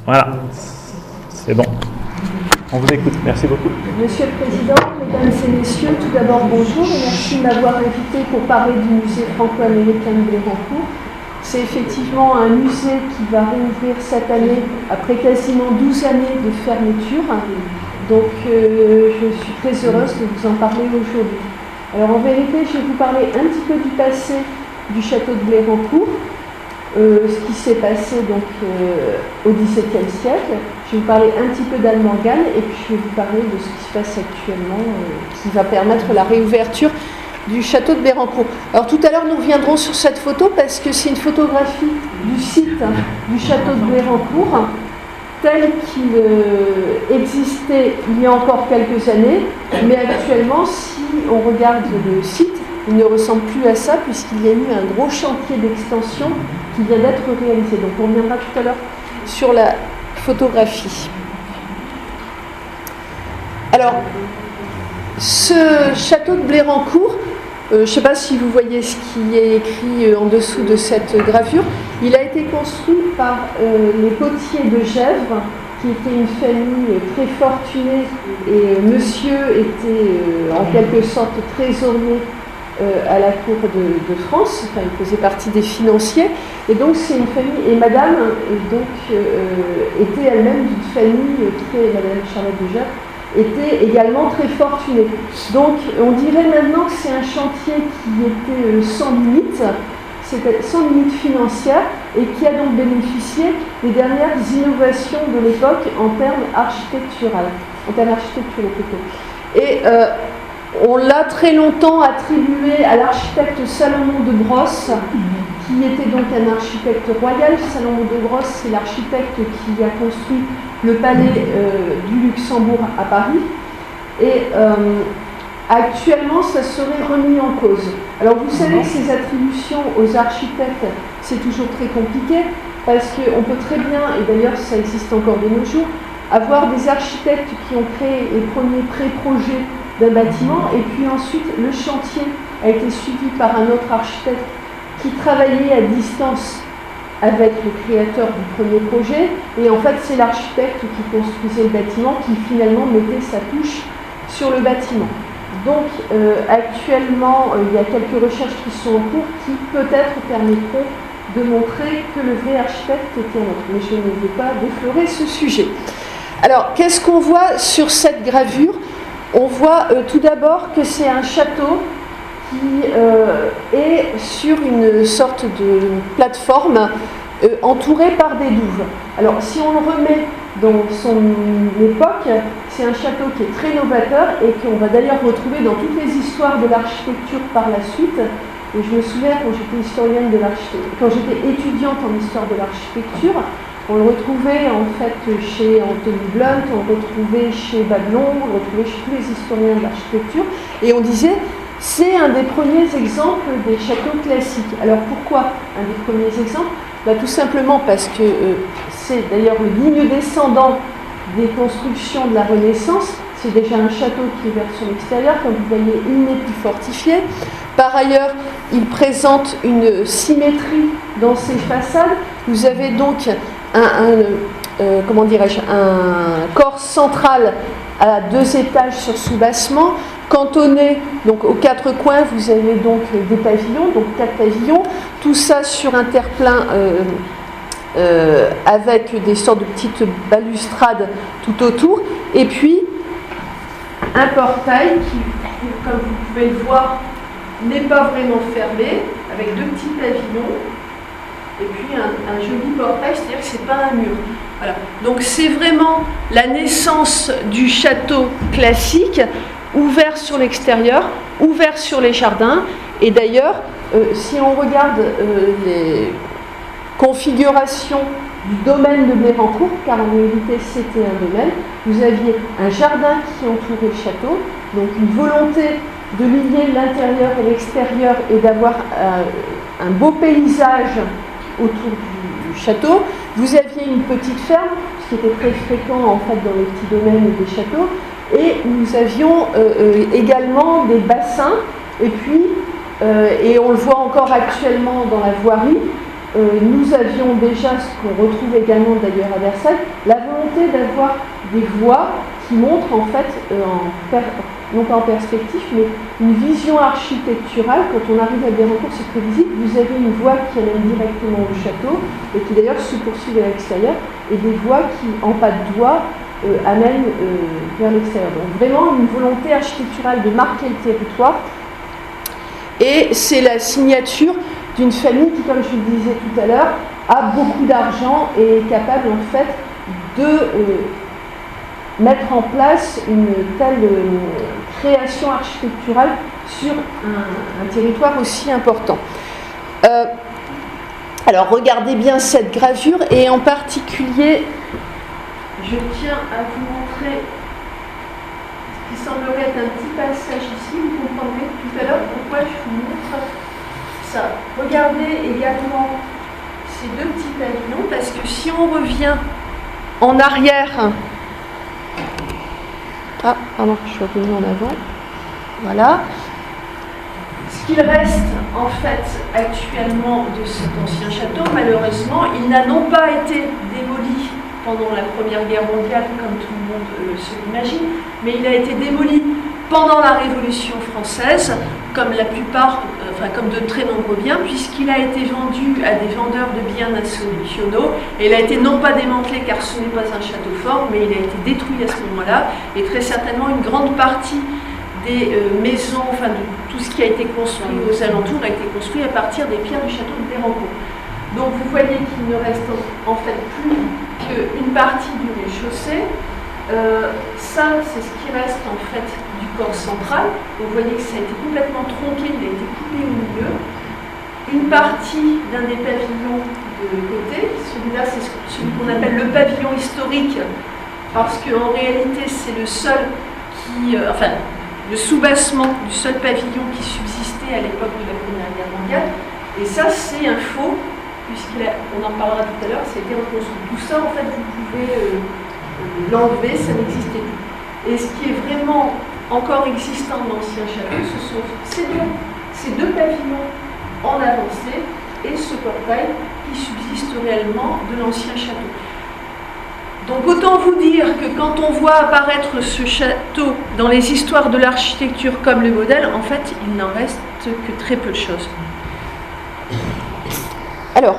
Voilà, c'est bon. On vous écoute, merci beaucoup. Monsieur le Président, Mesdames et Messieurs, tout d'abord bonjour et merci de m'avoir invité pour parler du musée franco-américain de Blérancourt. C'est effectivement un musée qui va rouvrir cette année après quasiment 12 années de fermeture. Donc je suis très heureuse de vous en parler aujourd'hui. Alors en vérité, je vais vous parler un petit peu du passé du château de Blérancourt. Ce qui s'est passé donc au XVIIe siècle. Je vais vous parler un petit peu d'Anne Morgan et puis je vais vous parler de ce qui se passe actuellement qui va permettre la réouverture du château de Blérancourt. Alors tout à l'heure nous reviendrons sur cette photo parce que c'est une photographie du site du château de Blérancourt tel qu'il existait il y a encore quelques années, mais actuellement si on regarde le site, il ne ressemble plus à ça puisqu'il y a eu un gros chantier d'extension qui vient d'être réalisé. Donc on reviendra tout à l'heure sur la photographie. Alors, ce château de Blérancourt, je ne sais pas si vous voyez ce qui est écrit en dessous de cette gravure, il a été construit par les potiers de Gesvres, qui était une famille très fortunée, et monsieur était en quelque sorte trésorier à la cour de France, enfin il faisait partie des financiers, et donc c'est une famille, et madame était elle-même d'une famille madame Charlotte de Gesvres, était également très fortunée. Donc on dirait maintenant que c'est un chantier qui était sans limite, c'était sans limite financière, et qui a donc bénéficié des dernières innovations de l'époque en termes architecturaux plutôt. Et on l'a très longtemps attribué à l'architecte Salomon de Brosse, qui était donc un architecte royal. Salomon de Brosse, c'est l'architecte qui a construit le palais du Luxembourg à Paris. Et actuellement, ça serait remis en cause. Alors vous savez que ces attributions aux architectes, c'est toujours très compliqué, parce qu'on peut très bien, et d'ailleurs ça existe encore de nos jours, avoir des architectes qui ont créé les premiers pré-projets d'un bâtiment, et puis ensuite le chantier a été suivi par un autre architecte qui travaillait à distance avec le créateur du premier projet, et en fait c'est l'architecte qui construisait le bâtiment qui finalement mettait sa touche sur le bâtiment. Donc actuellement il y a quelques recherches qui sont en cours qui peut-être permettront de montrer que le vrai architecte était un autre, mais je ne veux pas déflorer ce sujet. Alors qu'est-ce qu'on voit sur cette gravure ? On voit tout d'abord que c'est un château qui est sur une sorte de plateforme entourée par des douves. Alors si on le remet dans son époque, c'est un château qui est très novateur et qu'on va d'ailleurs retrouver dans toutes les histoires de l'architecture par la suite. Et je me souviens quand j'étais historienne de l'architecture, quand j'étais étudiante en histoire de l'architecture, on le retrouvait en fait chez Anthony Blunt, on le retrouvait chez Babylon, on le retrouvait chez tous les historiens de l'architecture, et on disait c'est un des premiers exemples des châteaux classiques. Alors pourquoi un des premiers exemples ? Tout simplement parce que c'est d'ailleurs le digne descendant des constructions de la Renaissance. C'est déjà un château qui est ouvert sur l'extérieur, comme vous voyez, il n'est plus fortifié. Par ailleurs, il présente une symétrie dans ses façades. Vous avez donc un corps central à 2 étages sur soubassement, cantonné donc aux 4 coins. Vous avez donc des pavillons, donc 4 pavillons, tout ça sur un terre-plein avec des sortes de petites balustrades tout autour, et puis un portail qui, comme vous pouvez le voir, n'est pas vraiment fermé, avec 2 petits pavillons, et puis un joli portail, c'est-à-dire que ce n'est pas un mur. Voilà. Donc c'est vraiment la naissance du château classique, ouvert sur l'extérieur, ouvert sur les jardins, et d'ailleurs, si on regarde les configurations du domaine de Blérancourt, car en réalité c'était un domaine, vous aviez un jardin qui entourait le château, donc une volonté de lier l'intérieur et l'extérieur et d'avoir un beau paysage autour du château. Vous aviez une petite ferme, ce qui était très fréquent en fait dans les petits domaines des châteaux, et nous avions également des bassins, et puis, et on le voit encore actuellement dans la voirie, nous avions déjà, ce qu'on retrouve également d'ailleurs à Versailles, la volonté d'avoir des voies qui montrent en fait, non pas en perspective, mais une vision architecturale. Quand on arrive à Bérancourt, c'est très visible. Vous avez une voie qui amène directement au château et qui d'ailleurs se poursuit à l'extérieur, et des voies qui, en pas de doigt, amènent vers l'extérieur. Donc vraiment une volonté architecturale de marquer le territoire. Et c'est la signature d'une famille qui, comme je le disais tout à l'heure, a beaucoup d'argent et est capable en fait de mettre en place une telle création architecturale sur un territoire aussi important. Alors regardez bien cette gravure, et en particulier, je tiens à vous montrer ce qui semblerait être un petit passage ici. Vous comprendrez tout à l'heure pourquoi je vous montre ça. Regardez également ces deux petits pavillons, parce que si on revient en arrière, pardon, je suis revenue en avant. Voilà. Ce qu'il reste en fait actuellement de cet ancien château, malheureusement, il n'a non pas été démoli pendant la Première Guerre mondiale, comme tout le monde se l'imagine, mais il a été démoli pendant la Révolution française, comme la plupart, comme de très nombreux biens, puisqu'il a été vendu à des vendeurs de biens nationaux, et il a été non pas démantelé car ce n'est pas un château fort, mais il a été détruit à ce moment-là, et très certainement une grande partie des maisons, de tout ce qui a été construit aux alentours a été construit à partir des pierres du château de Bérancourt. Donc vous voyez qu'il ne reste en fait plus qu'une partie du rez-de-chaussée. Ça, c'est ce qui reste en fait du corps central. Vous voyez que ça a été complètement tronqué, il a été coupé au milieu. Une partie d'un des pavillons de côté, celui-là c'est celui qu'on appelle le pavillon historique, parce qu'en réalité c'est le seul qui, le soubassement du seul pavillon qui subsistait à l'époque de la Première Guerre mondiale. Et ça c'est un faux, puisqu'on en parlera tout à l'heure, ça a été reconstruit. Tout ça en fait vous pouvez l'enlever, ça n'existait plus. Et ce qui est vraiment encore existant dans l'ancien château, ce sont ces deux pavillons en avancée et ce portail qui subsiste réellement de l'ancien château. Donc autant vous dire que quand on voit apparaître ce château dans les histoires de l'architecture comme le modèle, en fait, il n'en reste que très peu de choses. Alors,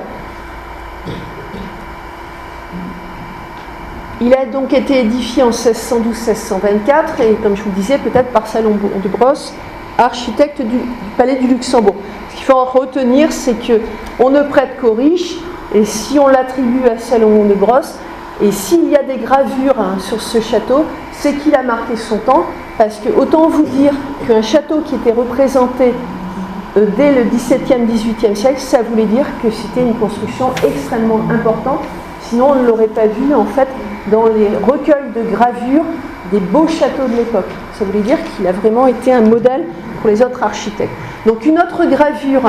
il a donc été édifié en 1612-1624 et, comme je vous disais, peut-être par Salomon de Brosse, architecte du Palais du Luxembourg. Ce qu'il faut en retenir, c'est qu'on ne prête qu'aux riches, et si on l'attribue à Salomon de Brosse, et s'il y a des gravures sur ce château, c'est qu'il a marqué son temps, parce que autant vous dire qu'un château qui était représenté dès le XVIIe, XVIIIe siècle, ça voulait dire que c'était une construction extrêmement importante, sinon on ne l'aurait pas vu en fait dans les recueils de gravures des beaux châteaux de l'époque. Ça voulait dire qu'il a vraiment été un modèle pour les autres architectes. Donc une autre gravure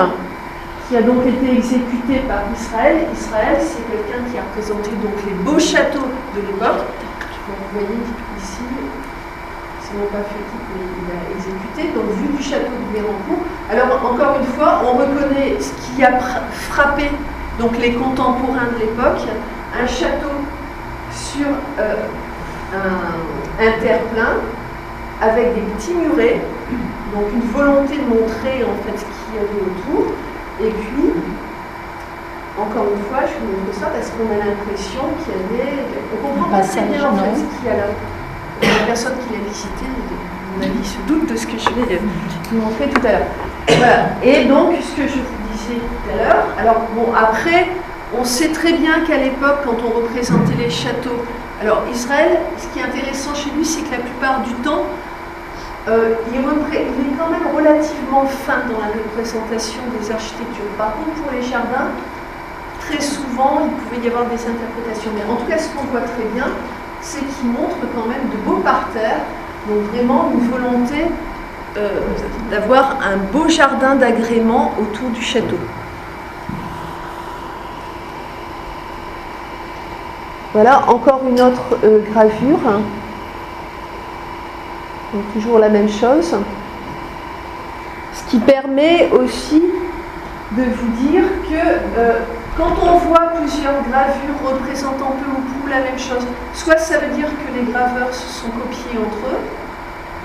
qui a donc été exécutée par Israël. Israël, c'est quelqu'un qui a représenté donc les beaux châteaux de l'époque. Vous voyez ici, c'est non pas photique, mais il a exécuté, donc vue du château de Bérancourt. Alors encore une fois, on reconnaît ce qui a frappé donc les contemporains de l'époque, un château sur un terre-plein avec des petits murets, donc une volonté de montrer en fait ce qu'il y avait autour. Et puis, encore une fois, je vous montre ça parce qu'on a l'impression qu'il y avait... On comprend pas très bien en fait ce qu'il y a là. La personne qui l'a visité, à mon avis, se doute de ce que je vais vous montrer tout à l'heure. Voilà. Et donc, ce que je vous disais tout à l'heure, alors bon, après, on sait très bien qu'à l'époque, quand on représentait les châteaux, alors Israël, ce qui est intéressant chez lui, c'est que la plupart du temps, il est quand même relativement fin dans la représentation des architectures. Par contre, pour les jardins, très souvent, il pouvait y avoir des interprétations. Mais en tout cas, ce qu'on voit très bien, c'est qu'il montre quand même de beaux parterres, donc vraiment une volonté d'avoir un beau jardin d'agrément autour du château. Voilà, encore une autre gravure. Donc, toujours la même chose. Ce qui permet aussi de vous dire que Quand on voit plusieurs gravures représentant peu ou prou la même chose, soit ça veut dire que les graveurs se sont copiés entre eux,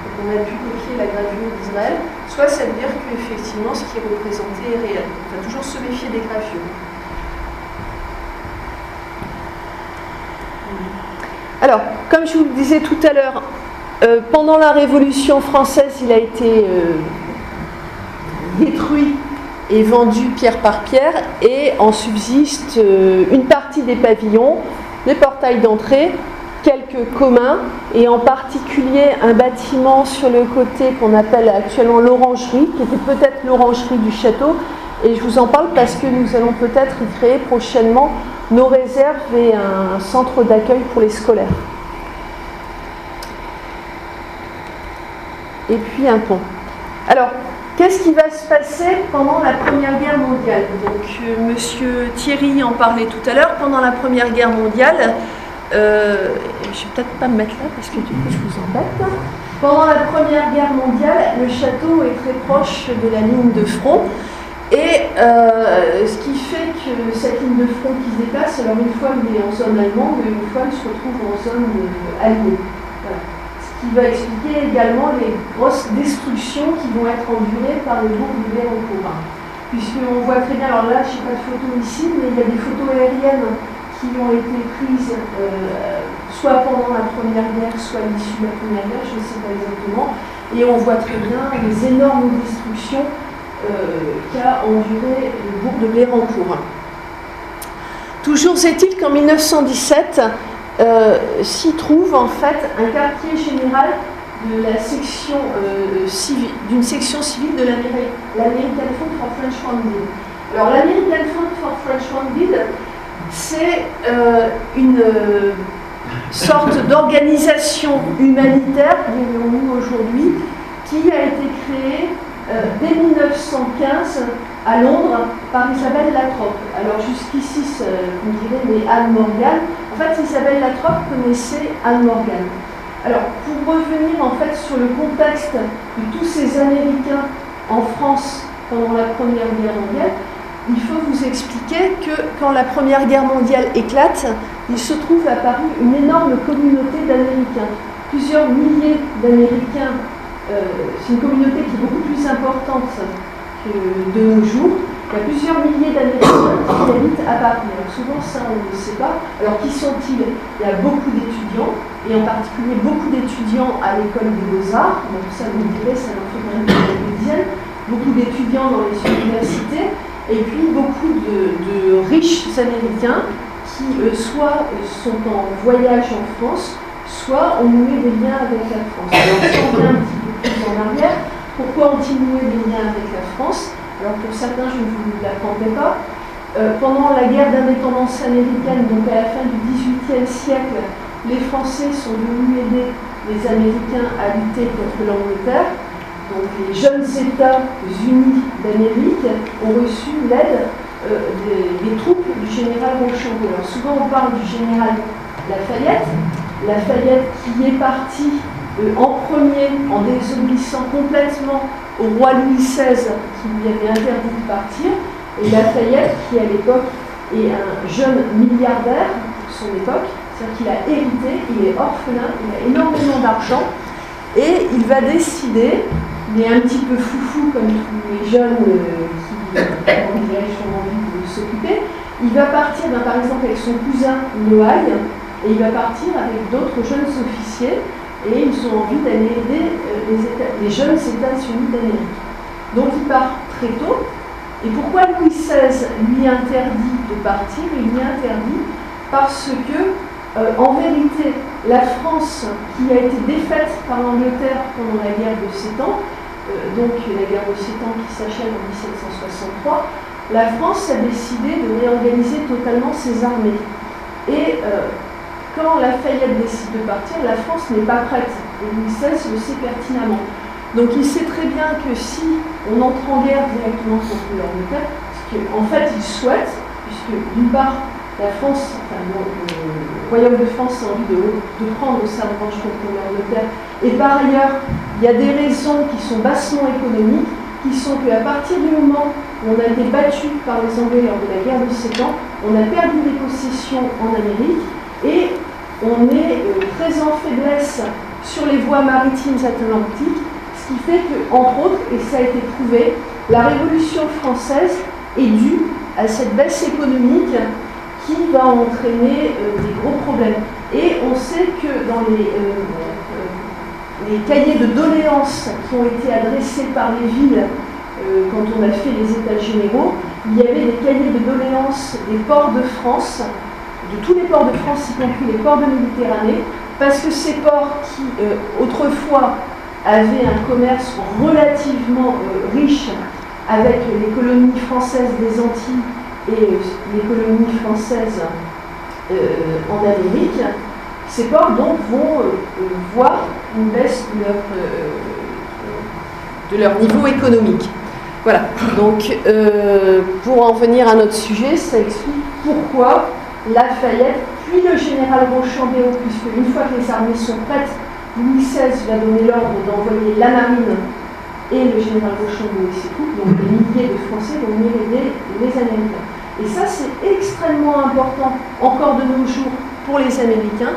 donc on a pu copier la gravure d'Israël, soit ça veut dire qu'effectivement ce qui est représenté est réel. Il faut toujours se méfier des gravures. Alors, comme je vous le disais tout à l'heure, pendant la Révolution française, il a été détruit et vendu pierre par pierre, et en subsiste une partie des pavillons, les portails d'entrée, quelques communs, et en particulier un bâtiment sur le côté qu'on appelle actuellement l'orangerie, qui était peut-être l'orangerie du château, et je vous en parle parce que nous allons peut-être y créer prochainement nos réserves et un centre d'accueil pour les scolaires. Et puis un pont. Alors, qu'est-ce qui va se passer pendant la Première Guerre mondiale? Donc, Monsieur Thierry en parlait tout à l'heure. Pendant la Première Guerre mondiale, je ne vais peut-être pas me mettre là parce que du coup je vous embête. Pendant la Première Guerre mondiale, le château est très proche de la ligne de front. Et ce qui fait que cette ligne de front qui se déplace, alors une fois il est en zone allemande, une fois il se retrouve en zone alliée. Voilà. Ce qui va expliquer également les grosses destructions qui vont être endurées par le bourg de Bérancourt. Puisqu'on voit très bien, alors là je n'ai pas de photo ici, mais il y a des photos aériennes qui ont été prises soit pendant la Première Guerre, soit à l'issue de la Première Guerre, je ne sais pas exactement, et on voit très bien les énormes destructions qu'a enduré le bourg de Bérancourt. Toujours est-il qu'en 1917 s'y trouve en fait un quartier général de la section d'une section civile de l'American Fund for French Wounded. Alors l'American Fund for French Wounded, c'est une sorte d'organisation humanitaire, dirions-nous aujourd'hui, qui a été créée dès 1915 à Londres par Isabelle Latrobe. Alors jusqu'ici, vous me direz, mais Anne Morgan. En fait, Isabelle Latrobe connaissait Anne Morgan. Alors, pour revenir en fait sur le contexte de tous ces Américains en France pendant la Première Guerre mondiale, il faut vous expliquer que quand la Première Guerre mondiale éclate, il se trouve à Paris une énorme communauté d'Américains. Plusieurs milliers d'Américains. C'est une communauté qui est beaucoup plus importante que de nos jours. Il y a plusieurs milliers d'Américains qui habitent à Paris. Alors souvent, ça, on ne sait pas. Alors, qui sont-ils? Il y a beaucoup d'étudiants, et en particulier beaucoup d'étudiants à l'école des Beaux-Arts. Donc, ça, vous me direz, ça en fait quand même une dizaine. Beaucoup d'étudiants dans les universités, et puis beaucoup de riches Américains qui, soit sont en voyage en France, soit ont noué des liens avec la France. Alors, si on revient un petit peu plus en arrière, pourquoi ont-ils noué des liens avec la France? Alors pour certains, je ne vous l'apprendrai pas. Pendant la guerre d'indépendance américaine, donc à la fin du XVIIIe siècle, les Français sont venus aider les Américains à lutter contre l'Angleterre. Donc les jeunes États unis d'Amérique ont reçu l'aide des troupes du général Rochambeau. Alors souvent on parle du général Lafayette qui est parti en premier en désobéissant complètement au roi Louis XVI qui lui avait interdit de partir, et Lafayette qui à l'époque est un jeune milliardaire pour son époque, c'est-à-dire qu'il a hérité, il est orphelin, il a énormément d'argent, et il va décider, il est un petit peu foufou comme tous les jeunes qui ont envie de s'occuper, il va partir par exemple avec son cousin Noailles, et il va partir avec d'autres jeunes officiers, et ils ont envie d'aller aider les jeunes États-Unis d'Amérique. Donc il part très tôt. Et pourquoi Louis XVI lui interdit de partir? Il lui interdit parce que, en vérité, la France, qui a été défaite par l'Angleterre pendant la guerre de 7 ans, donc la guerre de 7 ans qui s'achève en 1763, la France a décidé de réorganiser totalement ses armées. Et quand Lafayette décide de partir, la France n'est pas prête. Et Louis XVI le sait pertinemment. Donc il sait très bien que si on entre en guerre directement contre l'Angleterre, ce qu'en fait il souhaite, puisque d'une part la France, enfin le Royaume de France a envie de prendre sa revanche contre l'Angleterre, et par ailleurs il y a des raisons qui sont bassement économiques, qui sont qu'à partir du moment on a été battu par les Anglais lors de la guerre de 7 ans, on a perdu des possessions en Amérique et on est très en faiblesse sur les voies maritimes atlantiques, ce qui fait que, entre autres, et ça a été prouvé, la Révolution française est due à cette baisse économique qui va entraîner des gros problèmes. Et on sait que dans les cahiers de doléances qui ont été adressés par les villes quand on a fait les États généraux, il y avait des cahiers de doléances des ports de France, de tous les ports de France, y compris les ports de Méditerranée, parce que ces ports qui, autrefois, avaient un commerce relativement riche avec les colonies françaises des Antilles et les colonies françaises en Amérique, ces ports donc vont voir une baisse de leur niveau économique. Voilà, donc pour en venir à notre sujet, ça explique pourquoi Lafayette, puis le général Rochambeau, puisque une fois que les armées sont prêtes, Louis XVI va donner l'ordre d'envoyer la marine et le général Rochambeau et ses troupes, donc des milliers de Français vont venir aider les Américains. Et ça, c'est extrêmement important encore de nos jours pour les Américains.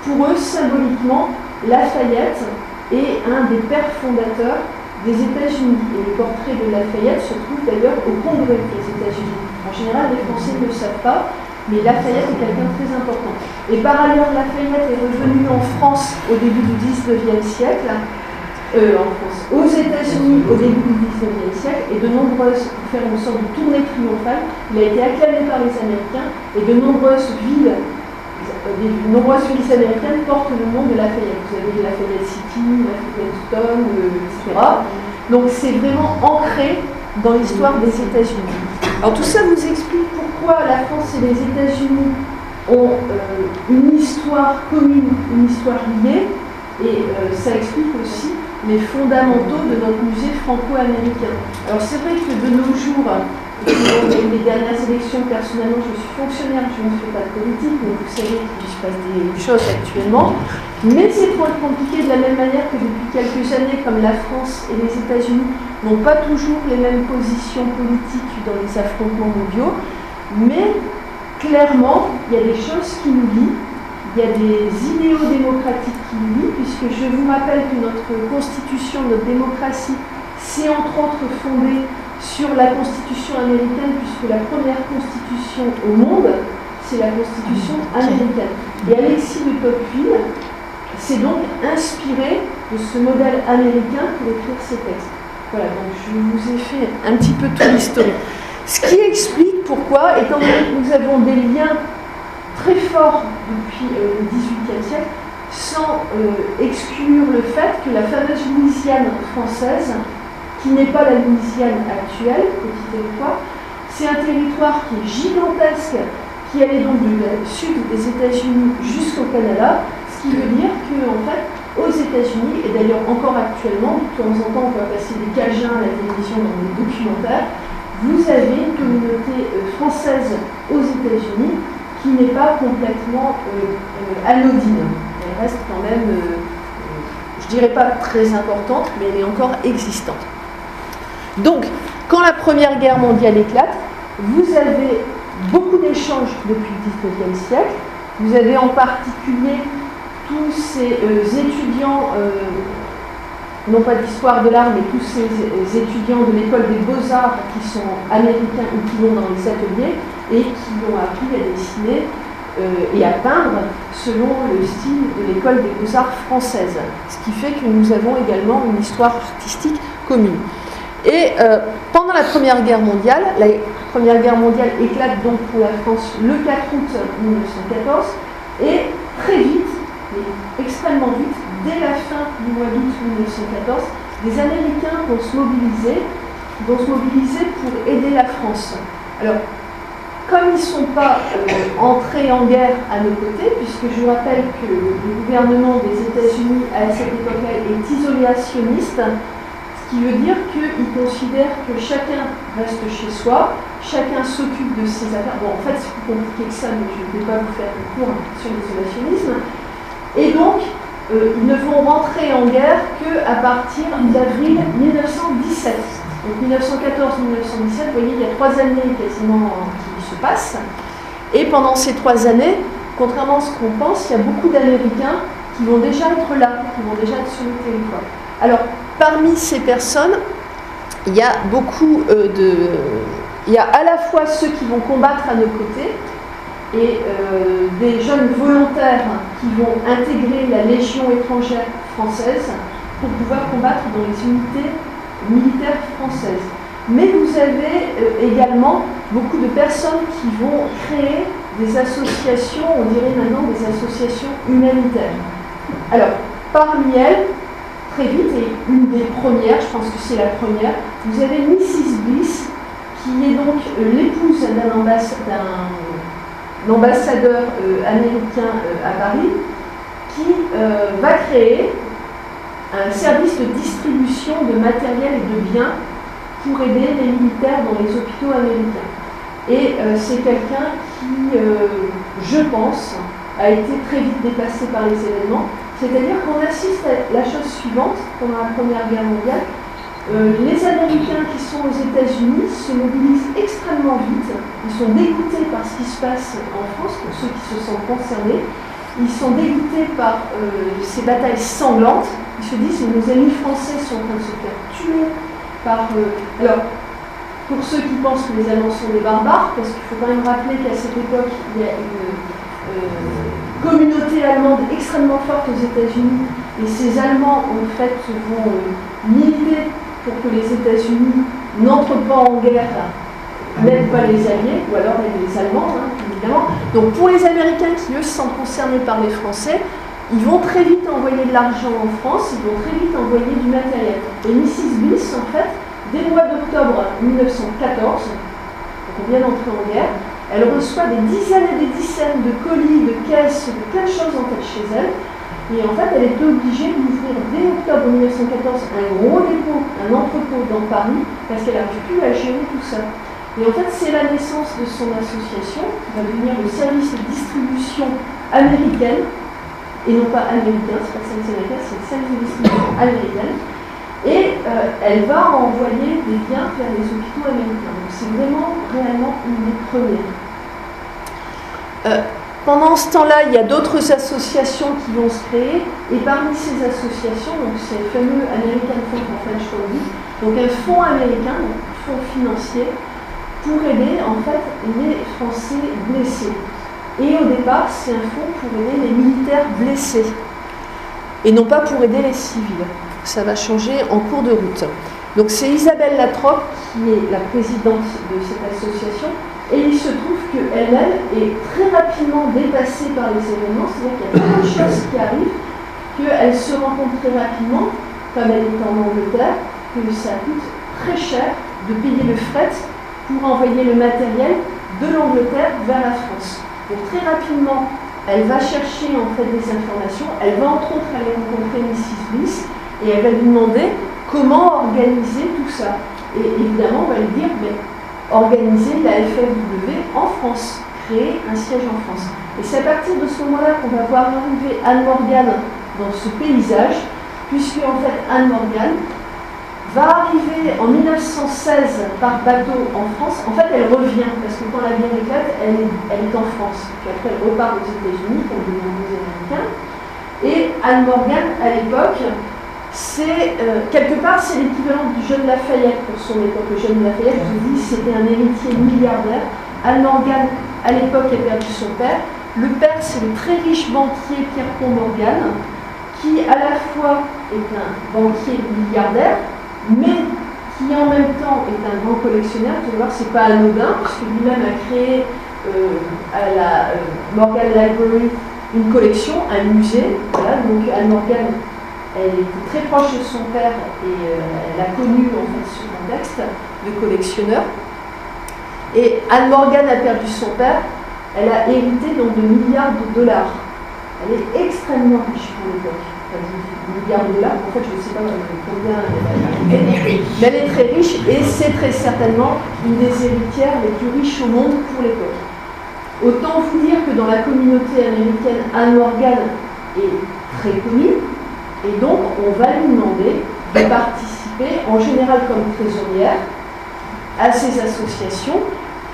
Pour eux, symboliquement, Lafayette est un des pères fondateurs des États-Unis. Et le portrait de Lafayette se trouve d'ailleurs au Congrès des États-Unis. En général, les Français ne le savent pas, mais Lafayette est quelqu'un de très important. Et par ailleurs, Lafayette est revenu en France au début du XIXe siècle, aux États-Unis au début du XIXe siècle, et pour faire une sorte de tournée triomphale, il a été acclamé par les Américains, et de nombreuses villes américaines portent le nom de Lafayette. Vous avez Lafayette City, Lafayette, etc. Donc c'est vraiment ancré dans l'histoire des États-Unis. Alors tout ça vous explique pourquoi la France et les États-Unis ont une histoire commune, une histoire liée, et ça explique aussi les fondamentaux de notre musée franco-américain. Alors c'est vrai que de nos jours, les dernières élections, personnellement, je suis fonctionnaire, je ne fais pas de politique, mais vous savez qu'il se passe des choses actuellement. Mais c'est trop compliqué de la même manière que depuis quelques années, comme la France et les États-Unis n'ont pas toujours les mêmes positions politiques dans les affrontements mondiaux. Mais clairement, il y a des choses qui nous lient, il y a des idéaux démocratiques qui nous lient, puisque je vous rappelle que notre constitution, notre démocratie, c'est entre autres fondée sur la Constitution américaine, puisque la première constitution au monde, c'est la Constitution américaine. Et Alexis de Tocqueville s'est donc inspiré de ce modèle américain pour écrire ses textes. Voilà, donc je vous ai fait un petit peu tout l'historique. Ce qui explique pourquoi, étant donné que nous avons des liens très forts depuis le XVIIIe siècle, sans exclure le fait que la fameuse Louisiane française, qui n'est pas la Louisiane actuelle, petit territoire, c'est un territoire qui est gigantesque, qui allait donc du sud des États-Unis jusqu'au Canada, ce qui veut dire qu'en fait, aux États-Unis, et d'ailleurs encore actuellement, de temps en temps on va passer des cajuns à la télévision dans des documentaires, vous avez une communauté française aux États-Unis qui n'est pas complètement anodine. Elle reste quand même, je dirais pas très importante, mais elle est encore existante. Donc, quand la Première Guerre mondiale éclate, vous avez beaucoup d'échanges depuis le XIXe siècle. Vous avez en particulier tous ces étudiants, non pas d'histoire de l'art, mais tous ces étudiants de l'école des beaux-arts qui sont américains ou qui vont dans les ateliers et qui ont appris à dessiner et à peindre selon le style de l'école des beaux-arts française. Ce qui fait que nous avons également une histoire artistique commune. Et pendant la Première Guerre mondiale éclate donc pour la France le 4 août 1914, et très vite, mais extrêmement vite, dès la fin du mois d'août 1914, les Américains vont se mobiliser pour aider la France. Alors, comme ils ne sont pas entrés en guerre à nos côtés, puisque je vous rappelle que le gouvernement des États-Unis à cette époque-là est isolationniste, ce qui veut dire qu'ils considèrent que chacun reste chez soi, chacun s'occupe de ses affaires. Bon, en fait, c'est plus compliqué que ça, mais je ne vais pas vous faire un cours sur l'isolationnisme. Et donc, ils ne vont rentrer en guerre qu'à partir d'avril 1917. Donc 1914-1917, vous voyez, il y a 3 années quasiment qui se passent. Et pendant ces 3 années, contrairement à ce qu'on pense, il y a beaucoup d'Américains qui vont déjà être là, qui vont déjà être sur le territoire. Alors, parmi ces personnes, il y a beaucoup il y a à la fois ceux qui vont combattre à nos côtés et des jeunes volontaires qui vont intégrer la Légion étrangère française pour pouvoir combattre dans les unités militaires françaises. Mais vous avez également beaucoup de personnes qui vont créer des associations, on dirait maintenant des associations humanitaires. Alors, parmi elles, très vite, et une des premières, je pense que c'est la première, vous avez Mrs. Bliss, qui est donc l'épouse d'un ambassadeur américain à Paris, qui va créer un service de distribution de matériel et de biens pour aider les militaires dans les hôpitaux américains. Et c'est quelqu'un qui, je pense, a été très vite dépassé par les événements. C'est-à-dire qu'on assiste à la chose suivante, pendant la Première Guerre mondiale, les Américains qui sont aux États-Unis se mobilisent extrêmement vite. Ils sont dégoûtés par ce qui se passe en France, pour ceux qui se sentent concernés. Ils sont dégoûtés par ces batailles sanglantes. Ils se disent que nos amis français sont en train de se faire tuer par... alors, pour ceux qui pensent que les Allemands sont des barbares, parce qu'il faut quand même rappeler qu'à cette époque, il y a une communauté allemande extrêmement forte aux États-Unis, et ces Allemands, en fait, vont militer pour que les États-Unis n'entrent pas en guerre, n'aident pas les Alliés, ou alors aident les Allemands, évidemment. Donc pour les Américains qui, eux, se sentent concernés par les Français, ils vont très vite envoyer de l'argent en France, ils vont très vite envoyer du matériel. Et Mrs. Bliss, en fait, dès le mois d'octobre 1914, donc on vient d'entrer en guerre, elle reçoit des dizaines et des dizaines de colis, de caisses, de plein de choses en fait chez elle. Et en fait, elle est obligée d'ouvrir dès octobre 1914 un gros dépôt, un entrepôt dans Paris, parce qu'elle n'arrive plus à gérer tout ça. Et en fait, c'est la naissance de son association, qui va devenir le service de distribution américaine, et non pas américain, c'est pas le service américain, c'est le service de distribution américaine. Et elle va envoyer des biens vers les hôpitaux américains. Donc c'est vraiment, réellement une des premières. Pendant ce temps-là, il y a d'autres associations qui vont se créer. Et parmi ces associations, donc c'est le fameux American Fund for French Relief, donc un fonds américain, donc un fonds financier, pour aider en fait les Français blessés. Et au départ, c'est un fonds pour aider les militaires blessés. Et non pas pour aider les civils. Ça va changer en cours de route. Donc c'est Isabelle Latrobe qui est la présidente de cette association, et il se trouve qu'elle-même est très rapidement dépassée par les événements, c'est-à-dire qu'il y a plein de choses qui arrivent, qu'elle se rend compte très rapidement, comme elle est en Angleterre, que ça coûte très cher de payer le fret pour envoyer le matériel de l'Angleterre vers la France. Donc très rapidement, elle va chercher en fait des informations, elle va entre autres aller rencontrer Mrs. Bliss, et elle va lui demander comment organiser tout ça. Et évidemment, on va lui dire, mais organiser la FFW en France, créer un siège en France. Et c'est à partir de ce moment-là qu'on va voir arriver Anne Morgan dans ce paysage, puisque en fait Anne Morgan va arriver en 1916 par bateau en France. En fait, elle revient, parce que quand la guerre éclate, elle est en France. Puis après, elle repart aux États-Unis, comme de nombreux Américains. Et Anne Morgan, à l'époque, c'est quelque part c'est l'équivalent du jeune Lafayette pour son époque. Le jeune Lafayette, je vous dis, c'était un héritier milliardaire. Anne Morgan, à l'époque, a perdu son père. Le père, c'est le très riche banquier Pierpont Morgan, qui à la fois est un banquier milliardaire, mais qui en même temps est un grand collectionneur. Vous allez voir, c'est pas anodin, puisque lui-même a créé à la Morgan Library une collection, un musée. Voilà, donc Anne Morgan, elle était très proche de son père et elle a connu en fait ce contexte de collectionneur. Et Anne Morgan a perdu son père, elle a hérité donc de milliards de dollars. Elle est extrêmement riche pour l'époque. Milliards de dollars, en fait je ne sais pas combien mais elle est très riche et c'est très certainement une des héritières les plus riches au monde pour l'époque. Autant vous dire que dans la communauté américaine, Anne Morgan est très connue. Et donc, on va lui demander de participer participer, en général comme trésorière, à ces associations,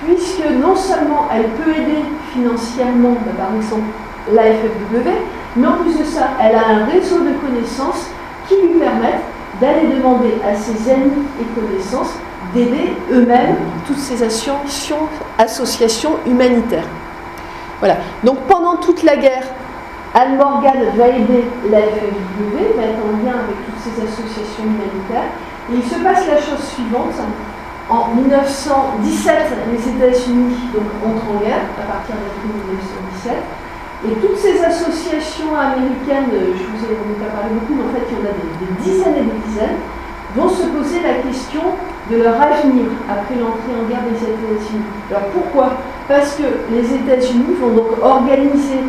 puisque non seulement elle peut aider financièrement, par exemple la FFW, mais en plus de ça, elle a un réseau de connaissances qui lui permettent d'aller demander à ses amis et connaissances d'aider eux-mêmes toutes ces associations humanitaires. Voilà. Donc pendant toute la guerre, Anne Morgan va aider la FFW, va être en lien avec toutes ces associations humanitaires. Et il se passe la chose suivante. En 1917, les États-Unis entrent en guerre, à partir d'avril 1917. Et toutes ces associations américaines, je vous ai pas parlé beaucoup, mais en fait il y en a des dizaines et des dizaines, vont se poser la question de leur avenir après l'entrée en guerre des États-Unis. Alors pourquoi? Parce que les États-Unis vont donc organiser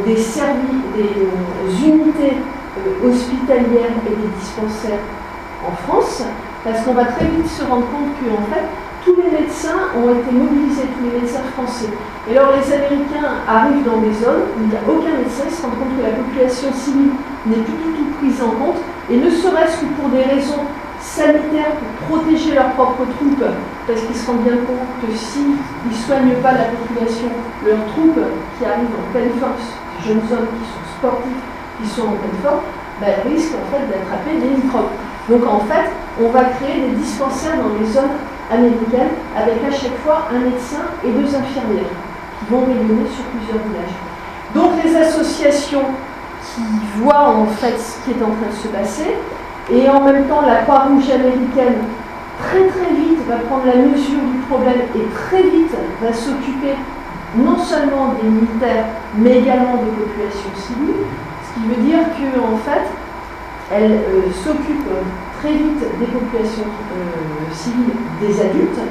des services, des unités hospitalières et des dispensaires en France, parce qu'on va très vite se rendre compte que en fait, tous les médecins ont été mobilisés, tous les médecins français. Et alors les Américains arrivent dans des zones où il n'y a aucun médecin, ils se rendent compte que la population civile n'est plus du tout prise en compte, et ne serait-ce que pour des raisons sanitaires, pour protéger leurs propres troupes, parce qu'ils se rendent bien compte que s'ils ne soignent pas la population, leurs troupes qui arrivent en pleine force, ces jeunes hommes qui sont sportifs, qui sont en pleine forme, risquent en fait d'attraper des microbes. Donc en fait, on va créer des dispensaires dans les zones américaines avec à chaque fois un médecin et 2 infirmières qui vont rayonner sur plusieurs villages. Donc les associations qui voient en fait ce qui est en train de se passer, et en même temps la Croix-Rouge américaine très très vite va prendre la mesure du problème et très vite va s'occuper non seulement des militaires mais également des populations civiles, ce qui veut dire qu'en fait elle s'occupe très vite des populations civiles, des adultes,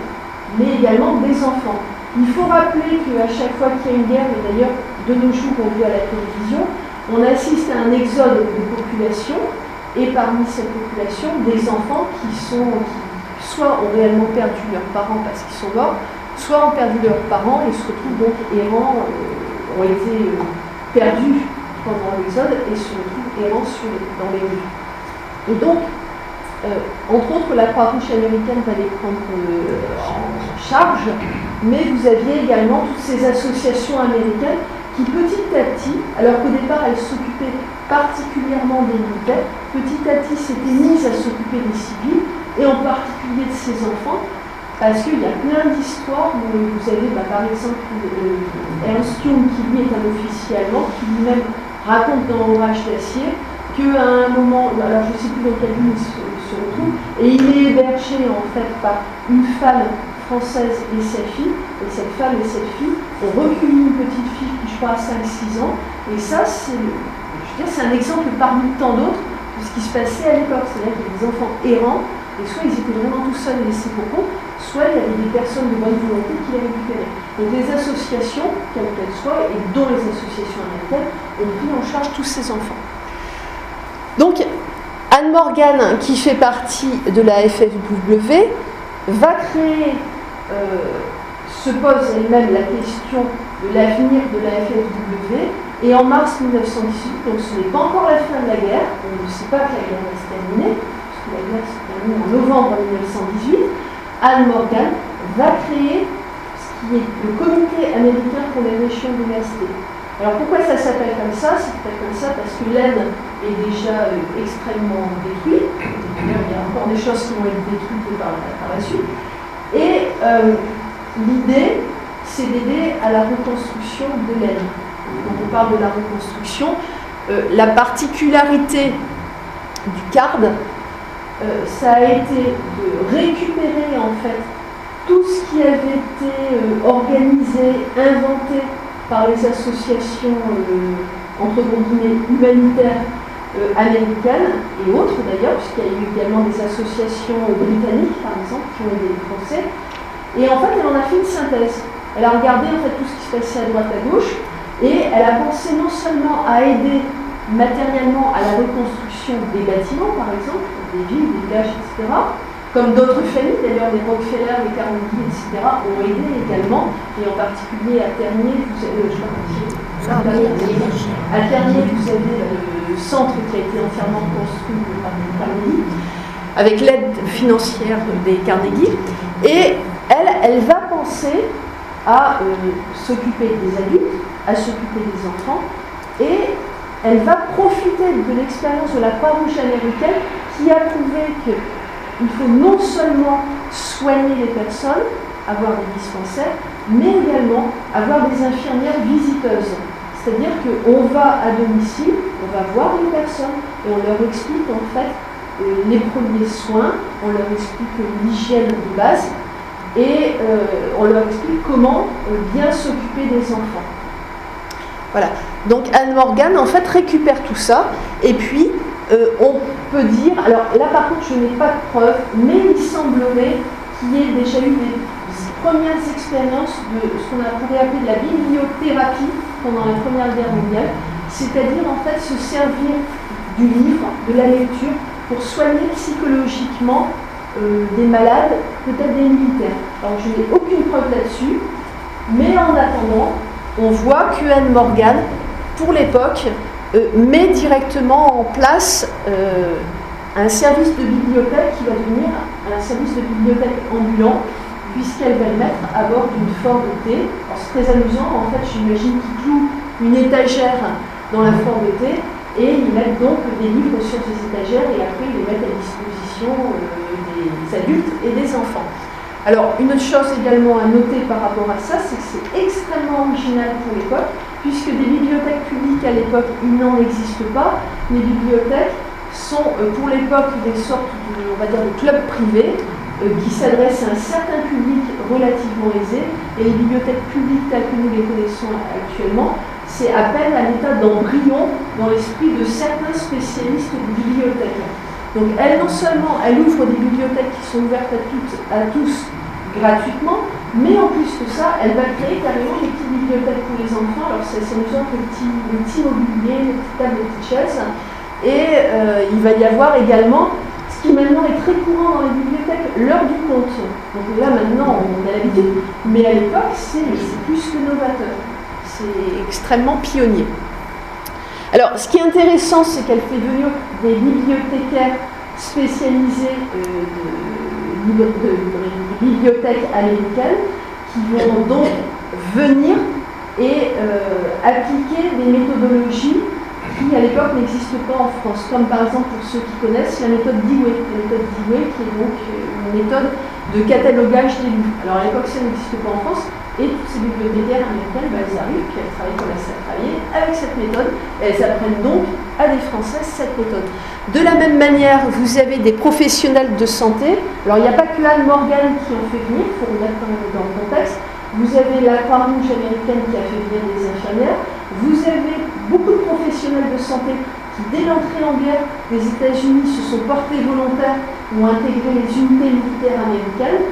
mais également des enfants. Il faut rappeler qu'à chaque fois qu'il y a une guerre, et d'ailleurs de nos jours on voit à la télévision, on assiste à un exode de population, et parmi cette population, des enfants qui soit ont réellement perdu leurs parents parce qu'ils sont morts, soit ont perdu leurs parents et se retrouvent donc errants, ont été perdus pendant l'exode et se retrouvent errants dans les rues. Et donc, entre autres, la Croix-Rouge américaine va les prendre en charge, mais vous aviez également toutes ces associations américaines qui petit à petit, alors qu'au départ elles s'occupaient particulièrement des militaires, petit à petit s'étaient mises à s'occuper des civils, et en particulier de ces enfants, parce qu'il y a plein d'histoires où vous avez par exemple Ernst Jung, qui lui est un officier allemand, qui lui-même raconte dans Orage d'acier qu'à un moment, alors je ne sais plus dans quelle ligne il se retrouve, et il est hébergé en fait par une femme française et sa fille, et cette femme et cette fille ont recueilli une petite fille qui je crois a 5-6 ans, et ça c'est un exemple parmi tant d'autres de ce qui se passait à l'époque, c'est-à-dire qu'il y avait des enfants errants, et soit ils étaient vraiment tout seuls et laissés pour compte, soit il y avait des personnes de bonne volonté qui les récupéraient. Donc les associations, quelles qu'elles soient, et dont les associations américaines, ont pris en charge tous ces enfants. Donc Anne Morgan, qui fait partie de la FFW, va créer, se pose elle-même la question de l'avenir de la FFW, et en mars 1918, donc ce n'est pas encore la fin de la guerre, on ne sait pas que la guerre va se terminer, puisque la guerre se termine en novembre 1918, Anne Morgan va créer ce qui est le Comité américain pour les régions dévastées. Alors pourquoi ça s'appelle comme ça? Ça s'appelle comme ça parce que l'Aisne est déjà extrêmement détruite. D'ailleurs, il y a encore des choses qui vont être détruites par la suite. Et l'idée, c'est d'aider à la reconstruction de l'Aisne. Donc on parle de la reconstruction. La particularité du CARD, ça a été de récupérer en fait tout ce qui avait été organisé, inventé par les associations entre guillemets humanitaires américaines et autres d'ailleurs, puisqu'il y a eu également des associations britanniques par exemple qui ont aidé les Français. Et en fait, elle en a fait une synthèse. Elle a regardé en fait tout ce qui se passait à droite à gauche et elle a pensé non seulement à aider matériellement à la reconstruction des bâtiments par exemple, des villes, des villages, etc. Comme d'autres familles, d'ailleurs les Rockefeller, les Carnegie, etc. ont aidé également, et en particulier à Ternier, vous avez, à Ternier, vous avez le centre qui a été entièrement construit par les Carnegie. avec l'aide financière des Carnegie. Et elle va penser à s'occuper des adultes, à s'occuper des enfants, et elle va profiter de l'expérience de la Croix-Rouge américaine qui a prouvé qu'il faut non seulement soigner les personnes, avoir des dispensaires, mais également avoir des infirmières visiteuses. C'est-à-dire qu'on va à domicile, on va voir les personnes et on leur explique en fait les premiers soins, on leur explique l'hygiène de base et on leur explique comment bien s'occuper des enfants. Voilà. Donc Anne Morgan en fait récupère tout ça et puis on peut dire, alors là par contre je n'ai pas de preuves, mais il semblerait qu'il y ait déjà eu des premières expériences de ce qu'on pourrait appeler de la bibliothérapie pendant la Première Guerre mondiale, c'est-à-dire en fait se servir du livre, de la lecture, pour soigner psychologiquement des malades, peut-être des militaires. Alors je n'ai aucune preuve là-dessus, mais en attendant, on voit que Anne Morgan, pour l'époque, met directement en place un service de bibliothèque qui va devenir un service de bibliothèque ambulant, puisqu'elle va le mettre à bord d'une Ford T. Alors c'est très amusant, en fait j'imagine qu'ils clouent une étagère dans la Ford T et ils mettent donc des livres sur ces étagères et après ils les mettent à disposition des adultes et des enfants. Alors une autre chose également à noter par rapport à ça, c'est que c'est extrêmement original pour l'époque, puisque des bibliothèques publiques à l'époque, il n'en existe pas. Les bibliothèques sont pour l'époque des sortes de, on va dire, de clubs privés qui s'adressent à un certain public relativement aisé, et les bibliothèques publiques telles que nous les connaissons actuellement, c'est à peine à l'état d'embryon dans l'esprit de certains spécialistes de bibliothèques. Donc elle, non seulement, elle ouvre des bibliothèques qui sont ouvertes à tous gratuitement, mais en plus de ça, elle va créer carrément des petites bibliothèques pour les enfants. Alors c'est amusant que le petit mobilier, les petites tables, les petites chaises, et il va y avoir également ce qui maintenant est très courant dans les bibliothèques, l'heure du conte. Donc là maintenant on a l'habitude, mais à l'époque c'est plus que novateur. C'est extrêmement pionnier. Alors ce qui est intéressant, c'est qu'elle fait venir des bibliothécaires spécialisés de bibliothèques américaines qui vont donc venir et appliquer des méthodologies qui à l'époque n'existent pas en France, comme par exemple pour ceux qui connaissent la méthode Dewey. La méthode Dewey qui est donc une méthode de catalogage des livres. Alors à l'époque ça n'existe pas en France et toutes ces bibliothécaires américaines, elles arrivent, puis elles travaillent comme elles savent travailler avec cette méthode et elles apprennent donc à des Français cette méthode. De la même manière, vous avez des professionnels de santé. Alors il n'y a pas que Anne Morgan qui en fait venir, il faut remettre dans le contexte. Vous avez la Croix-Rouge américaine qui a fait venir des infirmières. Vous avez beaucoup de professionnels de santé qui, dès l'entrée en guerre des États-Unis, se sont portés volontaires ou ont intégré les unités militaires américaines.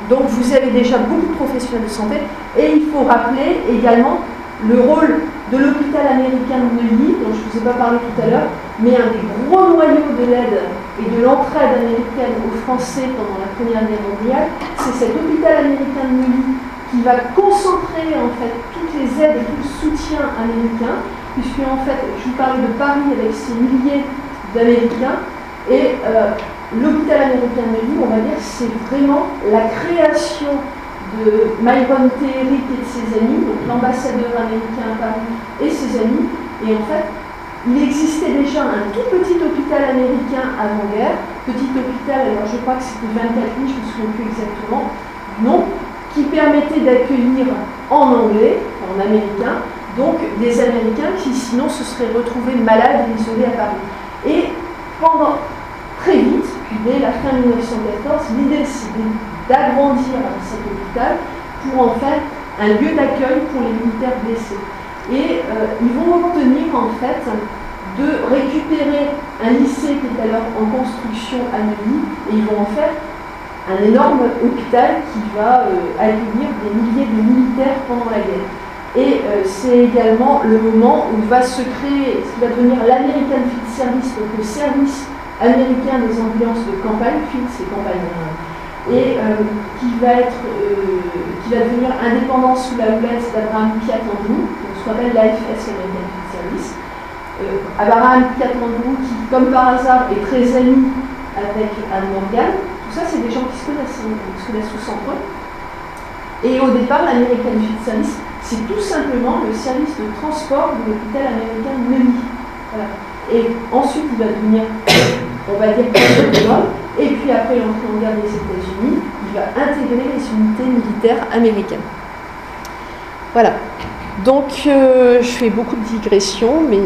Donc vous avez déjà beaucoup de professionnels de santé. Et il faut rappeler également le rôle de l'hôpital américain de Neuilly, dont je ne vous ai pas parlé tout à l'heure, mais un des gros noyaux de l'aide et de l'entraide américaine aux Français pendant la Première Guerre mondiale, c'est cet hôpital américain de Neuilly qui va concentrer en fait toutes les aides et tout le soutien américain, puisque en fait, je vous parlais de Paris avec ses milliers d'Américains, et l'hôpital américain de Neuilly, on va dire, c'est vraiment la création de Myron T. Eric et de ses amis, donc l'ambassadeur américain à Paris et ses amis, et en fait, il existait déjà un tout petit hôpital américain avant-guerre, petit hôpital, alors je crois que c'était 24 lits, je ne me souviens plus exactement du nom, qui permettait d'accueillir en anglais, en américain, donc des Américains qui sinon se seraient retrouvés malades et isolés à Paris. Et pendant très vite, puis dès la fin 1914, l'idée c'était d'agrandir cet hôpital pour en faire un lieu d'accueil pour les militaires blessés. Et ils vont obtenir en fait de récupérer un lycée qui est alors en construction à Neuilly et ils vont en faire un énorme hôpital qui va accueillir des milliers de militaires pendant la guerre. Et c'est également le moment où va se créer ce qui va devenir l'American Field Service, donc le service américain des ambulances de campagne, field c'est campagne, et qui va devenir indépendant sous la houlette d'Abraham Piat en nous, ce qu'on appelle l'AFS, l'American Field Service. Abraham Katmandou, qui, comme par hasard, est très ami avec Anne Morgan. Tout ça, c'est des gens qui se connaissent, ils se connaissent tous entre eux. Et au départ, l'American Field Service, c'est tout simplement le service de transport de l'hôpital américain Neuilly. Voilà. Et ensuite, il va devenir, on va dire, autonome. Et puis après l'entrée en guerre des États-Unis, il va intégrer les unités militaires américaines. Voilà. Donc, je fais beaucoup de digressions, mais...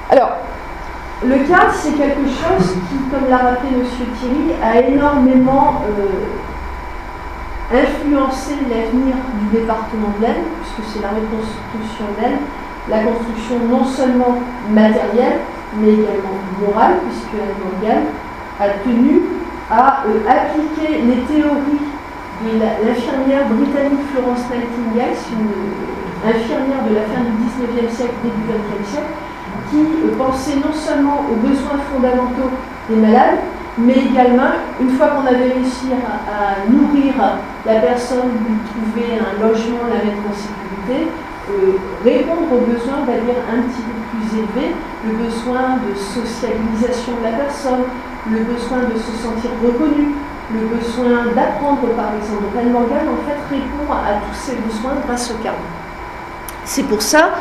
Alors, le cadre, c'est quelque chose qui, comme l'a rappelé M. Thierry, a énormément influencé l'avenir du département de l'Aisne, puisque c'est la reconstruction de l'Aisne, la construction non seulement matérielle, mais également morale, puisque Anne Morgan a tenu à appliquer les théories de l'infirmière britannique Florence Nightingale, une infirmière de la fin du XIXe siècle, début du XXe siècle, qui pensait non seulement aux besoins fondamentaux des malades, mais également, une fois qu'on avait réussi à nourrir la personne, lui trouver un logement, la mettre en sécurité, répondre aux besoins, on va dire, un petit peu plus élevés, le besoin de socialisation de la personne, le besoin de se sentir reconnu, le besoin d'apprendre, par exemple. Donc, Anne Morgan, en fait, répond à tous ces besoins grâce au cadre. C'est pour ça,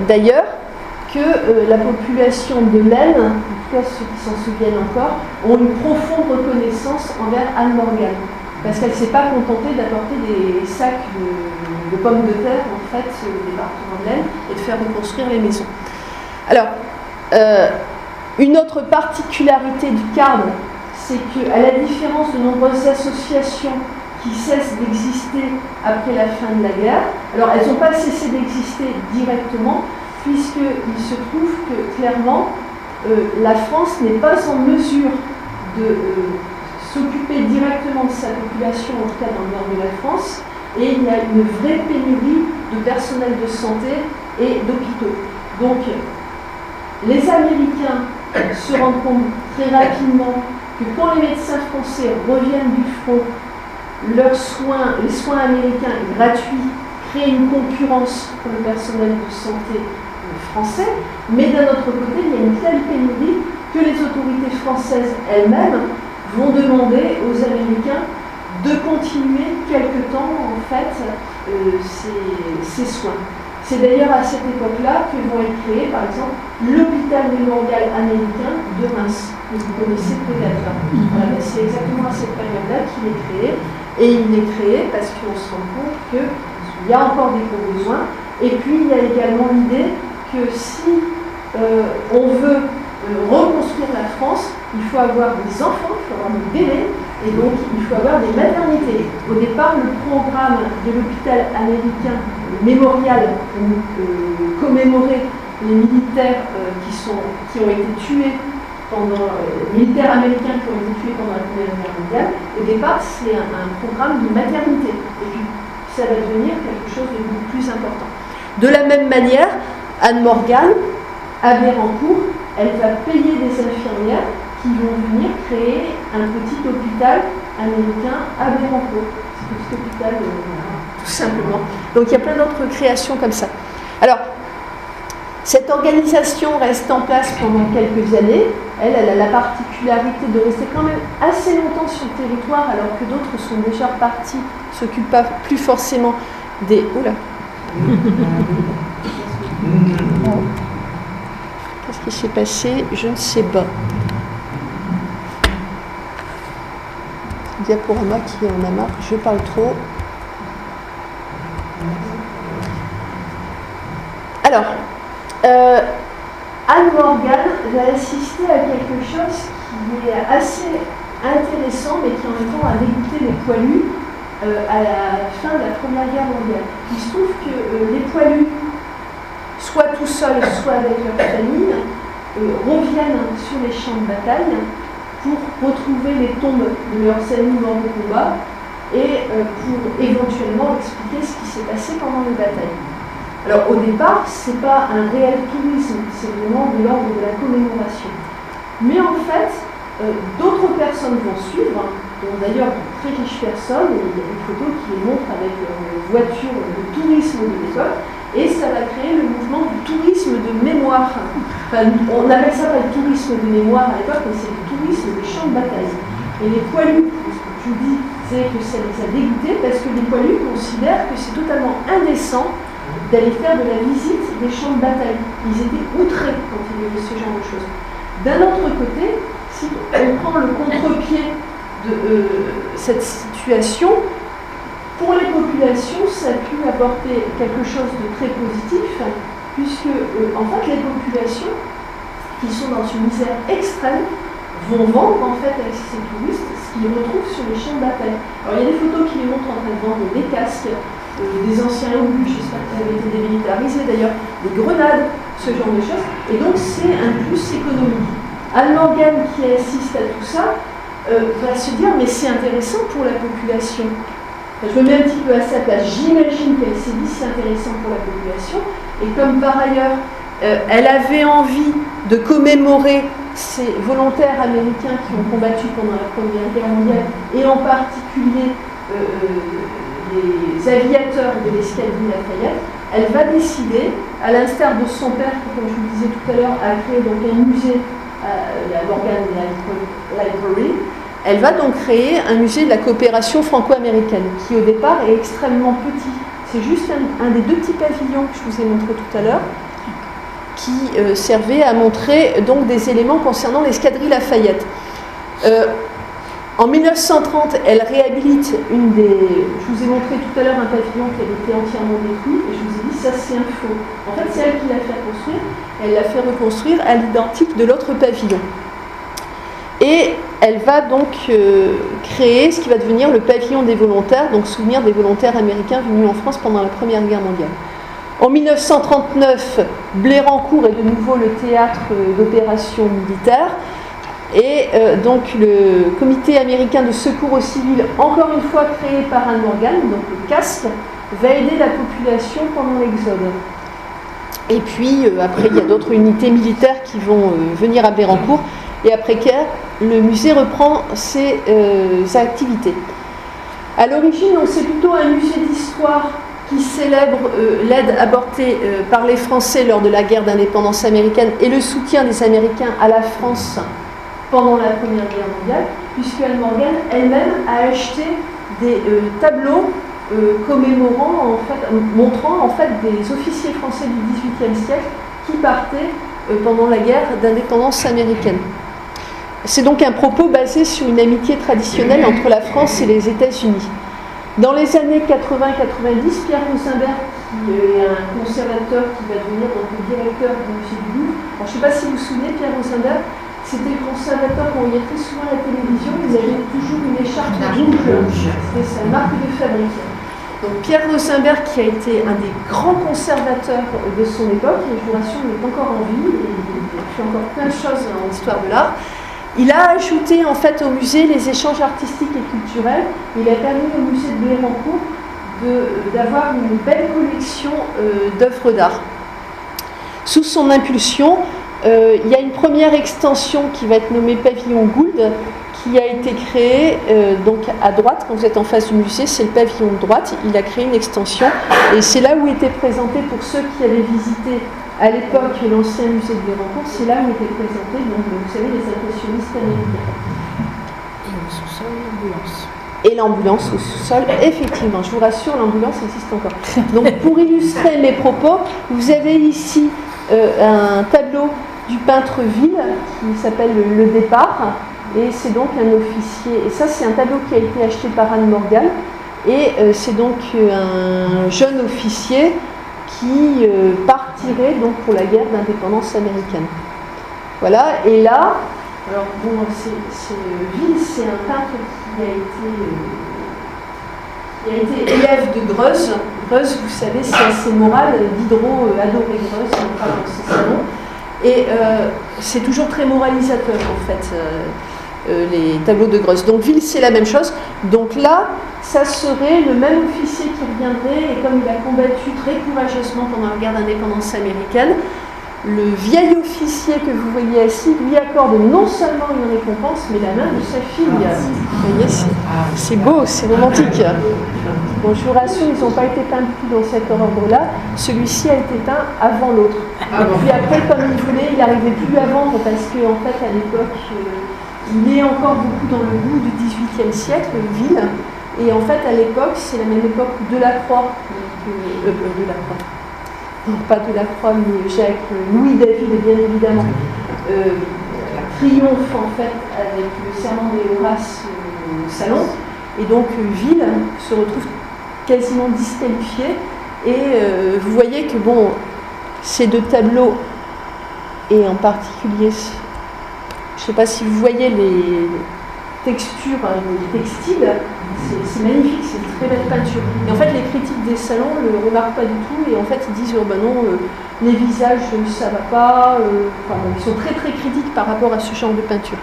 d'ailleurs, que la population de l'Aisne, en tout cas ceux qui s'en souviennent encore, ont une profonde reconnaissance envers Anne Morgan. Parce qu'elle ne s'est pas contentée d'apporter des sacs de pommes de terre, en fait, au département de l'Aisne, et de faire reconstruire les maisons. Alors, une autre particularité du cadre, c'est qu'à la différence de nombreuses associations qui cessent d'exister après la fin de la guerre, alors elles n'ont pas cessé d'exister directement, puisqu'il se trouve que, clairement, la France n'est pas en mesure de s'occuper directement de sa population, en tout cas dans le nord de la France, et il y a une vraie pénurie de personnel de santé et d'hôpitaux. Donc, les Américains se rendent compte très rapidement que quand les médecins français reviennent du front, les soins américains gratuits créent une concurrence pour le personnel de santé français, mais d'un autre côté, il y a une telle pénurie que les autorités françaises elles-mêmes vont demander aux Américains de continuer quelque temps, en fait, ces soins. C'est d'ailleurs à cette époque-là que vont être créés, par exemple, l'hôpital mémorial américain de Reims, que vous connaissez peut-être. Voilà, c'est exactement à cette période-là qu'il est créé, et il est créé parce qu'on se rend compte qu'il y a encore des gros besoins, et puis il y a également l'idée que si on veut reconstruire la France, il faut avoir des enfants, il faut avoir des bébés, et donc il faut avoir des maternités. Au départ, le programme de l'hôpital américain mémorial pour commémorer les militaires qui ont été tués pendant les militaires américains qui ont été tués pendant la Première Guerre mondiale, au départ, c'est un programme de maternité. Et puis, ça va devenir quelque chose de beaucoup plus important. De la même manière, Anne Morgan, à Bérancourt, elle va payer des infirmières qui vont venir créer un petit hôpital américain à Bérancourt. C'est un petit hôpital, tout simplement. Donc il y a plein d'autres créations comme ça. Alors, cette organisation reste en place pendant quelques années. Elle a la particularité de rester quand même assez longtemps sur le territoire, alors que d'autres sont déjà partis, ne s'occupent pas plus forcément des... Oula. Qu'est-ce qui s'est passé? Je ne sais pas. Diaporama qui en a marre, je parle trop. Alors, Anne Morgan va assister à quelque chose qui est assez intéressant, mais qui en même temps a dégoûté les poilus à la fin de la Première Guerre mondiale. Il se trouve que les poilus, soit tout seuls, soit avec leur famille, reviennent sur les champs de bataille pour retrouver les tombes de leurs amis morts au combat et pour éventuellement expliquer ce qui s'est passé pendant les batailles. Alors au départ, ce n'est pas un réel tourisme, c'est vraiment de l'ordre de la commémoration. Mais en fait, d'autres personnes vont suivre dont d'ailleurs de très riches personnes, et il y a des photos qui les montrent avec leur voiture de tourisme de l'époque, et ça va créer le mouvement du tourisme de mémoire. Enfin, on appelle ça pas le tourisme de mémoire à l'époque, mais c'est le tourisme des champs de bataille. Et les poilus, je vous disais que ça les a dégoûtés, parce que les poilus considèrent que c'est totalement indécent d'aller faire de la visite des champs de bataille. Ils étaient outrés quand ils voyaient ce genre de choses. D'un autre côté, si on prend le contre-pied de cette situation, pour les populations, ça a pu apporter quelque chose de très positif, puisque en fait les populations qui sont dans une misère extrême vont vendre en fait avec ces touristes ce qu'ils retrouvent sur les champs de bataille. Alors il y a des photos qui les montrent en train de vendre des casques, des anciens obus, j'espère qu'ils avaient été démilitarisés d'ailleurs, des grenades, ce genre de choses, et donc c'est un plus économique. Anne Morgan qui assiste à tout ça va se dire mais c'est intéressant pour la population. Je me mets un petit peu à sa place, j'imagine qu'elle s'est dit c'est intéressant pour la population, et comme par ailleurs elle avait envie de commémorer ces volontaires américains qui ont combattu pendant la Première Guerre mondiale, et en particulier les aviateurs de l'escadrille Lafayette, elle va décider, à l'instar de son père qui, comme je vous le disais tout à l'heure, a créé donc un musée à la Morgan Library. Elle va donc créer un musée de la coopération franco-américaine, qui au départ est extrêmement petit. C'est juste un des deux petits pavillons que je vous ai montré tout à l'heure, qui servait à montrer donc des éléments concernant l'escadrille Lafayette. En 1930, elle réhabilite une des... Je vous ai montré tout à l'heure un pavillon qui avait été entièrement détruit, et je vous ai dit ça c'est un faux. En fait, c'est elle qui l'a fait construire, elle l'a fait reconstruire à l'identique de l'autre pavillon. Et elle va donc créer ce qui va devenir le pavillon des volontaires, donc souvenir des volontaires américains venus en France pendant la Première Guerre mondiale. En 1939, Blérancourt est de nouveau le théâtre d'opérations militaires, et donc le comité américain de secours aux civils, encore une fois créé par Anne Morgan, donc le CASC, va aider la population pendant l'exode. Et puis après il y a d'autres unités militaires qui vont venir à Blérancourt, et après-guerre, le musée reprend ses activités. À l'origine, c'est plutôt un musée d'histoire qui célèbre l'aide apportée par les Français lors de la guerre d'indépendance américaine et le soutien des Américains à la France pendant la Première Guerre mondiale, puisque Anne Morgan elle-même a acheté des tableaux commémorant, montrant en fait des officiers français du XVIIIe siècle qui partaient pendant la guerre d'indépendance américaine. C'est donc un propos basé sur une amitié traditionnelle entre la France et les États-Unis. Dans les années 80-90, Pierre Rosenberg, qui est un conservateur qui va devenir donc le directeur du musée du Louvre. Alors, je ne sais pas si vous vous souvenez, Pierre Rosenberg, c'était le conservateur qu'on voyait très souvent à la télévision, il avait toujours une écharpe rouge, c'était sa marque de fabrique. Donc Pierre Rosenberg, qui a été un des grands conservateurs de son époque, et je vous rassure, il est encore en vie, et il fait encore plein de choses en histoire de l'art. Il a ajouté en fait au musée les échanges artistiques et culturels. Il a permis au musée de Blérancourt d'avoir une belle collection d'œuvres d'art. Sous son impulsion, il y a une première extension qui va être nommée Pavillon Gould, qui a été créée donc à droite, quand vous êtes en face du musée, c'est le pavillon de droite. Il a créé une extension et c'est là où était présenté, pour ceux qui avaient visité à l'époque l'ancien musée de Blérancourt, c'est là où était présenté, donc vous savez, les impressionnistes américains. Et au sous-sol, l'ambulance. Et l'ambulance au sous-sol, effectivement, je vous rassure, l'ambulance existe encore. Donc pour illustrer mes propos, vous avez ici un tableau du peintre Ville qui s'appelle Le Départ, et c'est donc un officier, et ça c'est un tableau qui a été acheté par Anne Morgan, et c'est donc un jeune officier qui partirait donc pour la guerre d'indépendance américaine. Voilà, et là, alors bon, Ville, c'est un peintre qui a été élève de Greuze. Greuze, vous savez, c'est assez moral, Diderot adorait Greuze, on parle dans ses salons, et c'est toujours très moralisateur en fait, les tableaux de Greuze. Donc Ville, c'est la même chose. Donc là, ça serait le même officier qui reviendrait, et comme il a combattu très courageusement pendant la guerre d'indépendance américaine, le vieil officier que vous voyez ici lui accorde non seulement une récompense, mais la main de sa fille. Vous voyez, c'est beau, c'est romantique. Bon, je vous rassure, ils n'ont pas été peints du tout dans cet ordre-là. Celui-ci a été peint avant l'autre. Et puis après, comme il voulait, il n'arrivait plus à vendre parce qu'en fait, à l'époque, il est encore beaucoup dans le goût du XVIIIe siècle, ville. Et en fait, à l'époque, c'est la même époque où Delacroix, non, pas Delacroix, mais Jacques Louis David, bien évidemment, triomphe en fait avec le serment des Horaces au salon. Et donc, Ville se retrouve quasiment disqualifié. Et vous voyez que, bon, ces deux tableaux, et en particulier, je ne sais pas si vous voyez les textures, les textiles, c'est magnifique, c'est une très belle peinture. Et en fait, les critiques des salons ne le remarquent pas du tout, et en fait, ils disent oh ben non, les visages, ça va pas. Enfin, ils sont très très critiques par rapport à ce genre de peinture.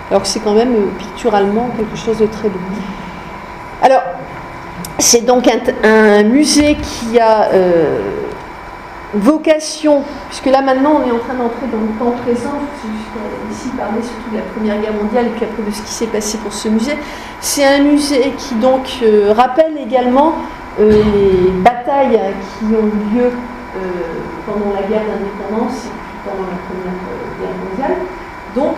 Alors que c'est quand même picturalement quelque chose de très beau. Alors, c'est donc un musée qui a vocation, puisque là maintenant on est en train d'entrer dans le temps présent, ici parler surtout de la Première Guerre mondiale et puis après de ce qui s'est passé pour ce musée. C'est un musée qui donc rappelle également les batailles qui ont eu lieu pendant la guerre d'indépendance et puis pendant la Première Guerre mondiale. Donc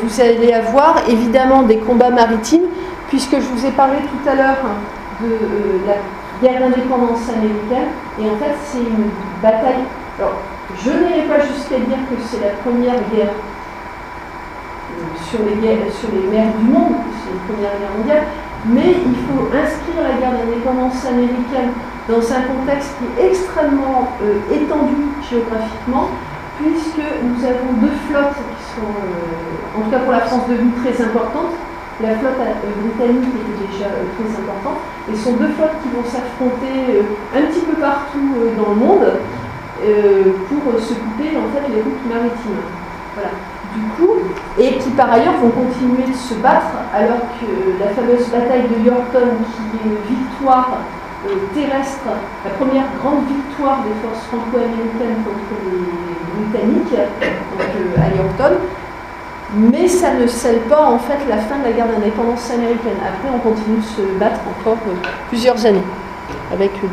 vous allez avoir évidemment des combats maritimes, puisque je vous ai parlé tout à l'heure de la guerre d'indépendance américaine, et en fait c'est une bataille. Alors je n'irai pas jusqu'à dire que c'est la première guerre sur les mers du monde, c'est la Première Guerre mondiale, mais il faut inscrire la guerre d'indépendance américaine dans un contexte qui est extrêmement étendu géographiquement, puisque nous avons deux flottes qui sont, en tout cas pour la France, devenues très importantes. La flotte britannique était déjà très importante, et ce sont deux flottes qui vont s'affronter un petit peu partout dans le monde pour se couper en fait les routes maritimes. Voilà. Du coup, et qui par ailleurs vont continuer de se battre, alors que la fameuse bataille de Yorktown, qui est une victoire terrestre, la première grande victoire des forces franco-américaines contre les Britanniques, donc à Yorktown. Mais ça ne scelle pas en fait la fin de la guerre d'indépendance américaine. Après, on continue de se battre encore plusieurs années avec lui.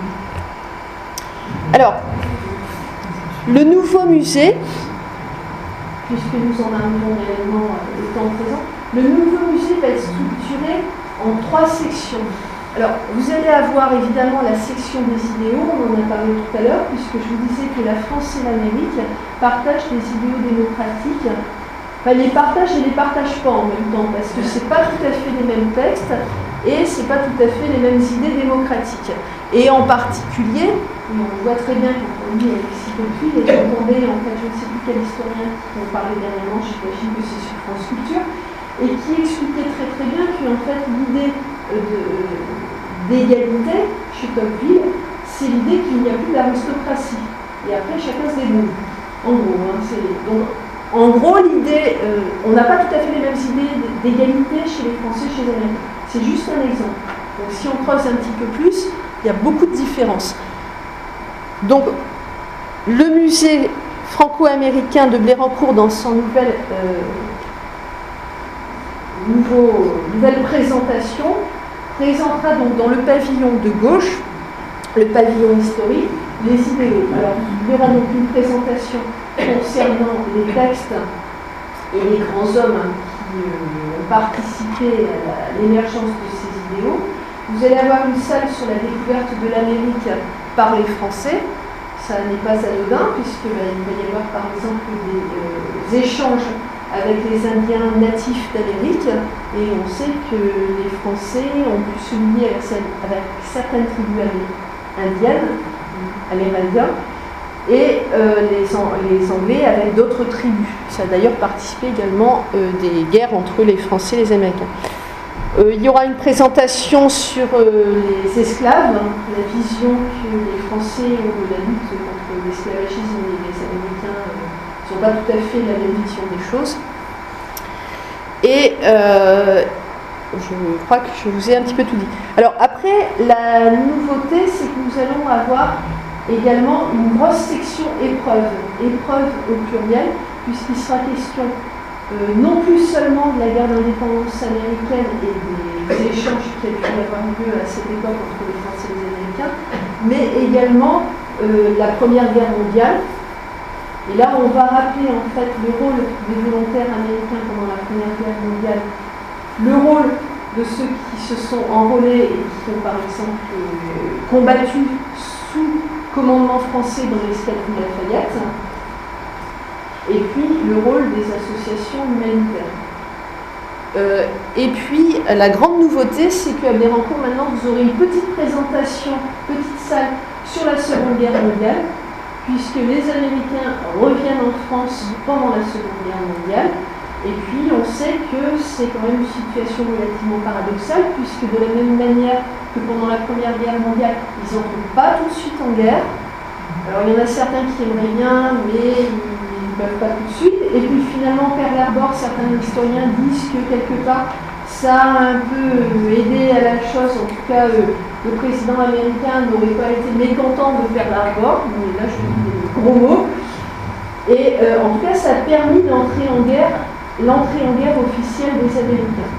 Alors, le nouveau musée, puisque nous en avons réellement le temps présent, le nouveau musée va être structuré en 3 sections. Alors, vous allez avoir évidemment la section des idéaux, on en a parlé tout à l'heure, puisque je vous disais que la France et l'Amérique partagent des idéaux démocratiques. Enfin, les partagent et les partagent pas en même temps, parce que c'est pas tout à fait les mêmes textes et c'est pas tout à fait les mêmes idées démocratiques. Et en particulier, on voit très bien quand on lit Alexis Tocqueville, et j'entendais en fait je ne sais plus quel historien qui en parlait dernièrement, j'imagine que c'est sur France Culture, et qui expliquait très très bien qu'en fait l'idée d'égalité chez Tocqueville, c'est l'idée qu'il n'y a plus d'aristocratie. Et après chacun se débrouille. En gros, hein, donc, en gros, l'idée, on n'a pas tout à fait les mêmes idées d'égalité chez les Français, chez les Américains. C'est juste un exemple. Donc si on creuse un petit peu plus, il y a beaucoup de différences. Donc, le musée franco-américain de Blérancourt, dans son nouvelle présentation, présentera donc dans le pavillon de gauche, le pavillon historique, les idéaux. Alors, il y aura donc une présentation concernant les textes et les grands hommes qui ont participé à l'émergence de ces idéaux. Vous allez avoir une salle sur la découverte de l'Amérique par les Français. Ça n'est pas anodin, puisqu'il va y avoir par exemple des échanges avec les Indiens natifs d'Amérique, et on sait que les Français ont pu se lier avec certaines tribus indiennes, amérindiens, et les Anglais avec d'autres tribus. Ça a d'ailleurs participé également des guerres entre les Français et les Américains. Il y aura une présentation sur les esclaves, la vision que les Français ont de la lutte contre l'esclavagisme, et les Américains n'ont pas tout à fait la même vision des choses. Et je crois que je vous ai un petit peu tout dit. Alors après, la nouveauté, c'est que nous allons avoir également une grosse section épreuve, épreuve au pluriel, puisqu'il sera question non plus seulement de la guerre d'indépendance américaine et des échanges qui ont pu avoir lieu à cette époque entre les Français et les Américains, mais également la Première Guerre mondiale. Et là, on va rappeler en fait le rôle des volontaires américains pendant la Première Guerre mondiale, le rôle de ceux qui se sont enrôlés et qui ont par exemple combattu sous commandement français dans l'escadron Lafayette, et puis le rôle des associations humanitaires. Et puis la grande nouveauté, c'est qu'à Bérancourt, maintenant, vous aurez une petite présentation, petite salle sur la Seconde Guerre mondiale, puisque les Américains reviennent en France pendant la Seconde Guerre mondiale. Et puis on sait que c'est quand même une situation relativement paradoxale, puisque de la même manière que pendant la Première Guerre mondiale, ils n'entrent pas tout de suite en guerre. Alors il y en a certains qui aimeraient bien, mais ils ne peuvent pas tout de suite. Et puis finalement, Pearl Harbor, certains historiens disent que quelque part, ça a un peu aidé à la chose. En tout cas, le président américain n'aurait pas été mécontent de Pearl Harbor, mais là je dis des gros mots. Et en tout cas, ça a permis d'entrer en guerre, l'entrée en guerre officielle des Américains.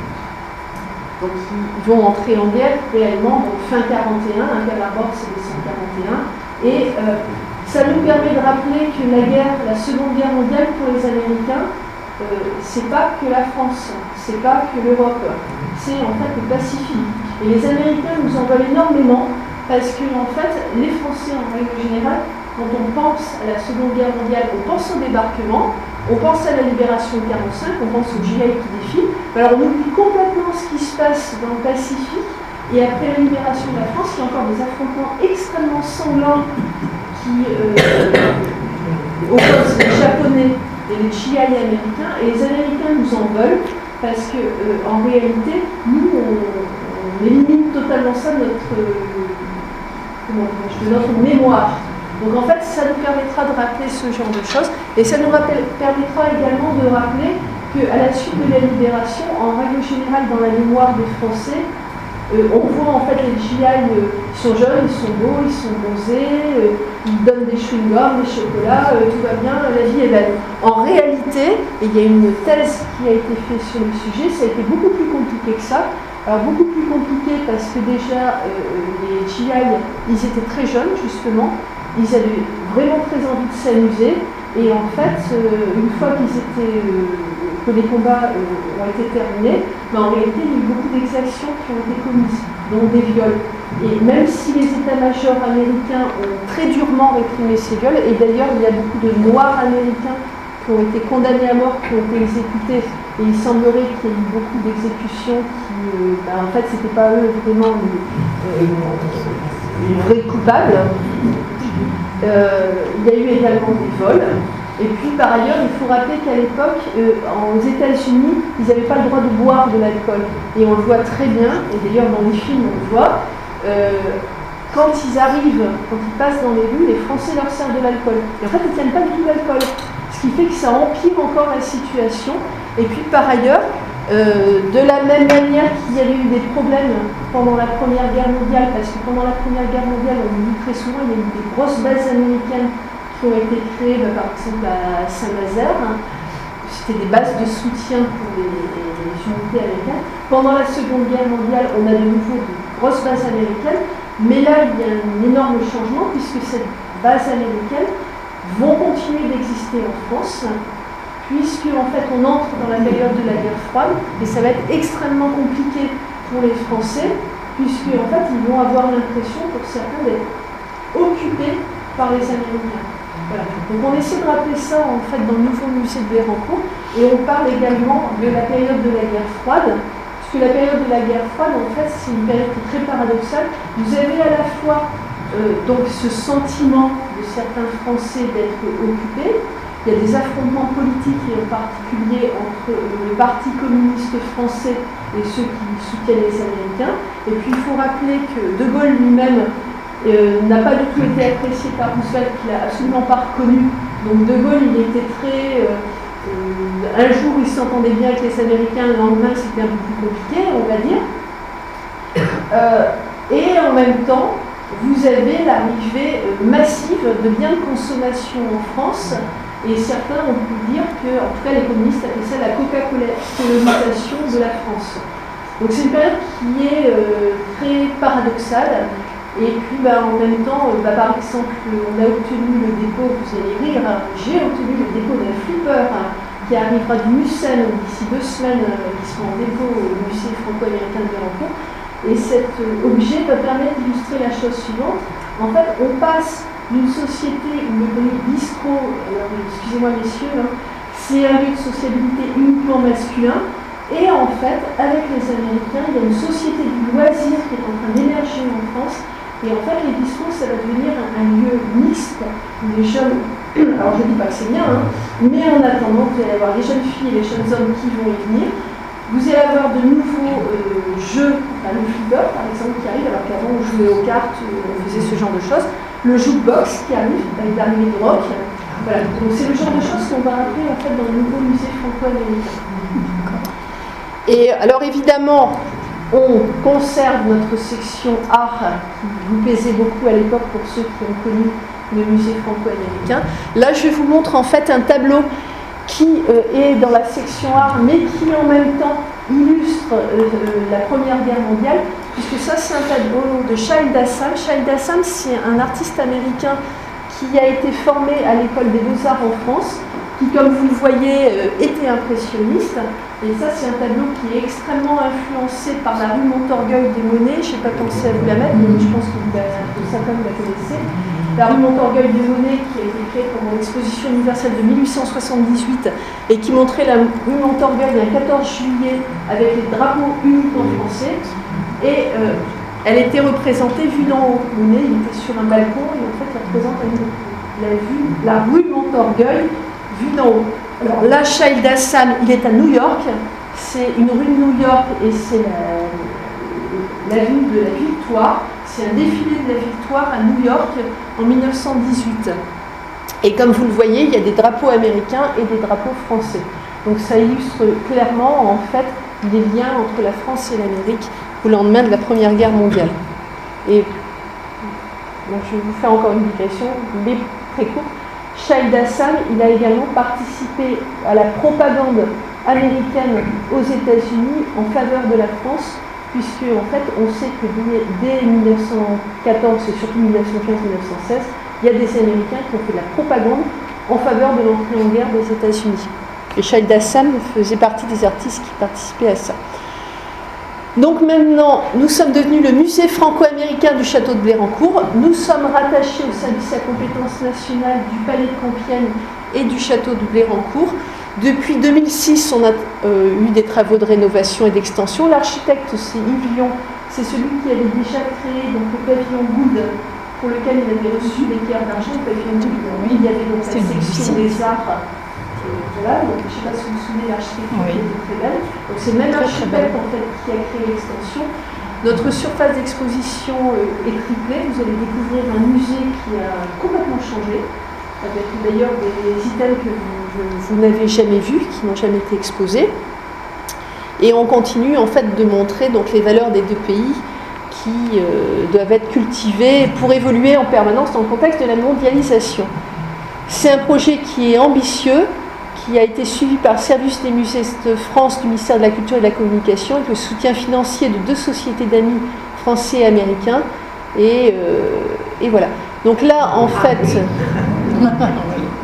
Donc ils vont entrer en guerre réellement donc, fin 41, Pearl Harbor c'est décembre 41, et ça nous permet de rappeler que la Seconde Guerre mondiale pour les Américains, c'est pas que la France, c'est pas que l'Europe, c'est en fait le Pacifique. Et les Américains nous en veulent énormément parce que en fait, les Français en règle générale, quand on pense à la Seconde Guerre mondiale, on pense au débarquement, on pense à la libération de 1945, on pense aux GI qui défilent, alors on oublie complètement ce qui se passe dans le Pacifique, et après la libération de la France, il y a encore des affrontements extrêmement sanglants qui opposent les Japonais et les GI américains, et les Américains nous en veulent, parce que en réalité, nous, on élimine totalement ça de notre mémoire. Donc en fait, ça nous permettra de rappeler ce genre de choses, et ça nous permettra également de rappeler qu'à la suite de la libération, en règle générale dans la mémoire des Français, on voit en fait les GI, ils sont jeunes, ils sont beaux, ils sont bronzés, ils donnent des chewing-gums, des chocolats, tout va bien, la vie est belle. En réalité, et il y a une thèse qui a été faite sur le sujet, ça a été beaucoup plus compliqué que ça. Alors beaucoup plus compliqué parce que déjà, les GI, ils étaient très jeunes justement, ils avaient vraiment très envie de s'amuser, et en fait, une fois que les combats ont été terminés, en réalité, il y a eu beaucoup d'exactions qui ont été commises, dont des viols. Et même si les états-majors américains ont très durement réprimé ces viols, et d'ailleurs, il y a beaucoup de Noirs américains qui ont été condamnés à mort, qui ont été exécutés, et il semblerait qu'il y ait eu beaucoup d'exécutions qui, en fait, c'était pas eux vraiment les vrais coupables. Il y a eu également des vols. Et puis par ailleurs, il faut rappeler qu'à l'époque, aux États-Unis, ils n'avaient pas le droit de boire de l'alcool. Et on le voit très bien, et d'ailleurs dans les films on le voit, quand ils arrivent, quand ils passent dans les rues, les Français leur servent de l'alcool. Et en fait, ils ne tiennent pas du tout l'alcool. Ce qui fait que ça empire encore la situation. Et puis par ailleurs, de la même manière qu'il y avait eu des problèmes pendant la Première Guerre mondiale, parce que pendant la Première Guerre mondiale, on le dit très souvent, il y a eu des grosses bases américaines qui ont été créées, par exemple à Saint-Nazaire. C'était des bases de soutien pour les unités américaines. Pendant la Seconde Guerre mondiale, on a de nouveau de grosses bases américaines, mais là, il y a un énorme changement, puisque ces bases américaines vont continuer d'exister en France, puisque en fait on entre dans la période de la guerre froide, et ça va être extrêmement compliqué pour les Français, puisque en fait ils vont avoir l'impression pour certains d'être occupés par les Américains. Voilà. Donc on essaie de rappeler ça en fait dans le nouveau musée de Bérancourt, et on parle également de la période de la guerre froide, puisque la période de la guerre froide en fait c'est une période très paradoxale. Vous avez à la fois donc ce sentiment de certains Français d'être occupés. Il y a des affrontements politiques, et en particulier entre le Parti communiste français et ceux qui soutiennent les Américains. Et puis il faut rappeler que De Gaulle lui-même n'a pas du tout été apprécié par Roosevelt, qu'il n'a absolument pas reconnu. Donc De Gaulle, il était très... un jour, il s'entendait bien avec les Américains, le lendemain, c'était un peu plus compliqué, on va dire. Et en même temps, vous avez l'arrivée massive de biens de consommation en France. Et certains ont pu dire que, en tout cas les communistes appelaient ça la Coca-colonisation de la France. Donc c'est une période qui est très paradoxale. Et puis en même temps, par exemple, on a obtenu le dépôt, vous allez rire, j'ai obtenu le dépôt d'un flipper qui arrivera du Mucem d'ici 2 semaines, qui sera en dépôt au musée franco-américain de Blérancourt. Et cet objet va permettre d'illustrer la chose suivante. En fait, on passe d'une société où le bistrot, alors excusez-moi messieurs, c'est un lieu de sociabilité uniquement masculin. Et en fait, avec les Américains, il y a une société du loisir qui est en train d'émerger en France. Et en fait, les bistrots, ça va devenir un lieu mixte où les jeunes, alors je ne dis pas que c'est bien, mais en attendant, vous allez avoir les jeunes filles et les jeunes hommes qui vont y venir. Vous allez avoir de nouveaux jeux, le flipper par exemple qui arrive, alors qu'avant on jouait aux cartes, on faisait ce genre de choses. Le jukebox qui arrive avec l'arrivée du rock. Voilà, donc c'est le genre de choses qu'on va rappeler en fait dans le nouveau musée franco-américain. Et alors évidemment, on conserve notre section art qui vous plaisait beaucoup à l'époque pour ceux qui ont connu le musée franco-américain. Là, je vous montre en fait un tableau qui est dans la section art, mais qui en même temps illustre la Première Guerre mondiale, puisque ça c'est un tableau de Shahid Hassan. Shahid Hassan, c'est un artiste américain qui a été formé à l'école des Beaux-Arts en France, qui, comme vous le voyez, était impressionniste. Et ça, c'est un tableau qui est extrêmement influencé par la rue Montorgueil des Monnaies. Je n'ai pas pensé à vous la mettre, mais je pense que certains vous la connaissez. La rue Montorgueil des Monnaies, qui a été créée pendant l'exposition universelle de 1878 et qui montrait la rue Montorgueil un 14 juillet avec les drapeaux uniquement français. Et elle était représentée vue d'en haut. Monet, il était sur un balcon et en fait, elle représente la rue Montorgueil vue d'en haut. Alors là, Shahid Hassan, il est à New York. C'est une rue de New York et c'est la vue de la Victoire. C'est un défilé de la Victoire à New York en 1918. Et comme vous le voyez, il y a des drapeaux américains et des drapeaux français. Donc ça illustre clairement, en fait, les liens entre la France et l'Amérique au lendemain de la Première Guerre mondiale. Et donc, je vais vous faire encore une digression, mais très courte. Shahid Hassan, il a également participé à la propagande américaine aux États-Unis en faveur de la France, puisque en fait, on sait que dès 1914 et surtout 1915-1916, il y a des Américains qui ont fait de la propagande en faveur de l'entrée en guerre des États-Unis. Et Shahid Hassan faisait partie des artistes qui participaient à ça. Donc maintenant, nous sommes devenus le musée franco-américain du château de Blérancourt. Nous sommes rattachés au service à compétence nationale du palais de Compiègne et du château de Blérancourt. Depuis 2006, on a eu des travaux de rénovation et d'extension. L'architecte, c'est Yves Lion, c'est celui qui avait déjà créé donc, le pavillon Gould, pour lequel il avait reçu l'équerre d'argent. Le pavillon Gould, il y avait donc la section des arts. Voilà, donc, je ne sais pas si vous vous souvenez, l'architecture qui était très belle. Donc c'est le même architecte en fait, qui a créé l'extension. Notre surface d'exposition est triplée. Vous allez découvrir un musée qui a complètement changé, avec d'ailleurs des items que vous n'avez jamais vus, qui n'ont jamais été exposés. Et on continue en fait de montrer donc, les valeurs des deux pays qui doivent être cultivées pour évoluer en permanence dans le contexte de la mondialisation. C'est un projet qui est ambitieux, qui a été suivi par le service des musées de France du ministère de la Culture et de la Communication, avec le soutien financier de 2 sociétés d'amis français et américains. Et voilà. Donc là, en fait,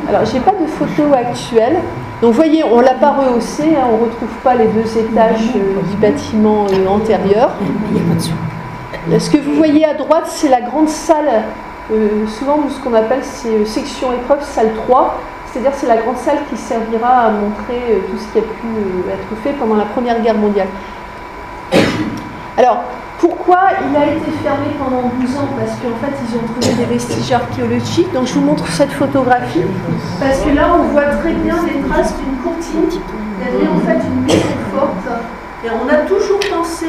alors j'ai pas de photo actuelle. Donc vous voyez, on l'a pas rehaussé, hein, on retrouve pas les 2 étages du bâtiment antérieur. Ce que vous voyez à droite, c'est la grande salle. Souvent, ce qu'on appelle c'est section épreuve, salle 3. C'est-à-dire c'est la grande salle qui servira à montrer tout ce qui a pu être fait pendant la Première Guerre mondiale. Alors, pourquoi il a été fermé pendant 12 ans? Parce qu'en fait, ils ont trouvé des vestiges archéologiques. Donc, je vous montre cette photographie. Parce que là, on voit très bien les traces d'une courtine. Il y avait en fait une maison forte. Et on a toujours pensé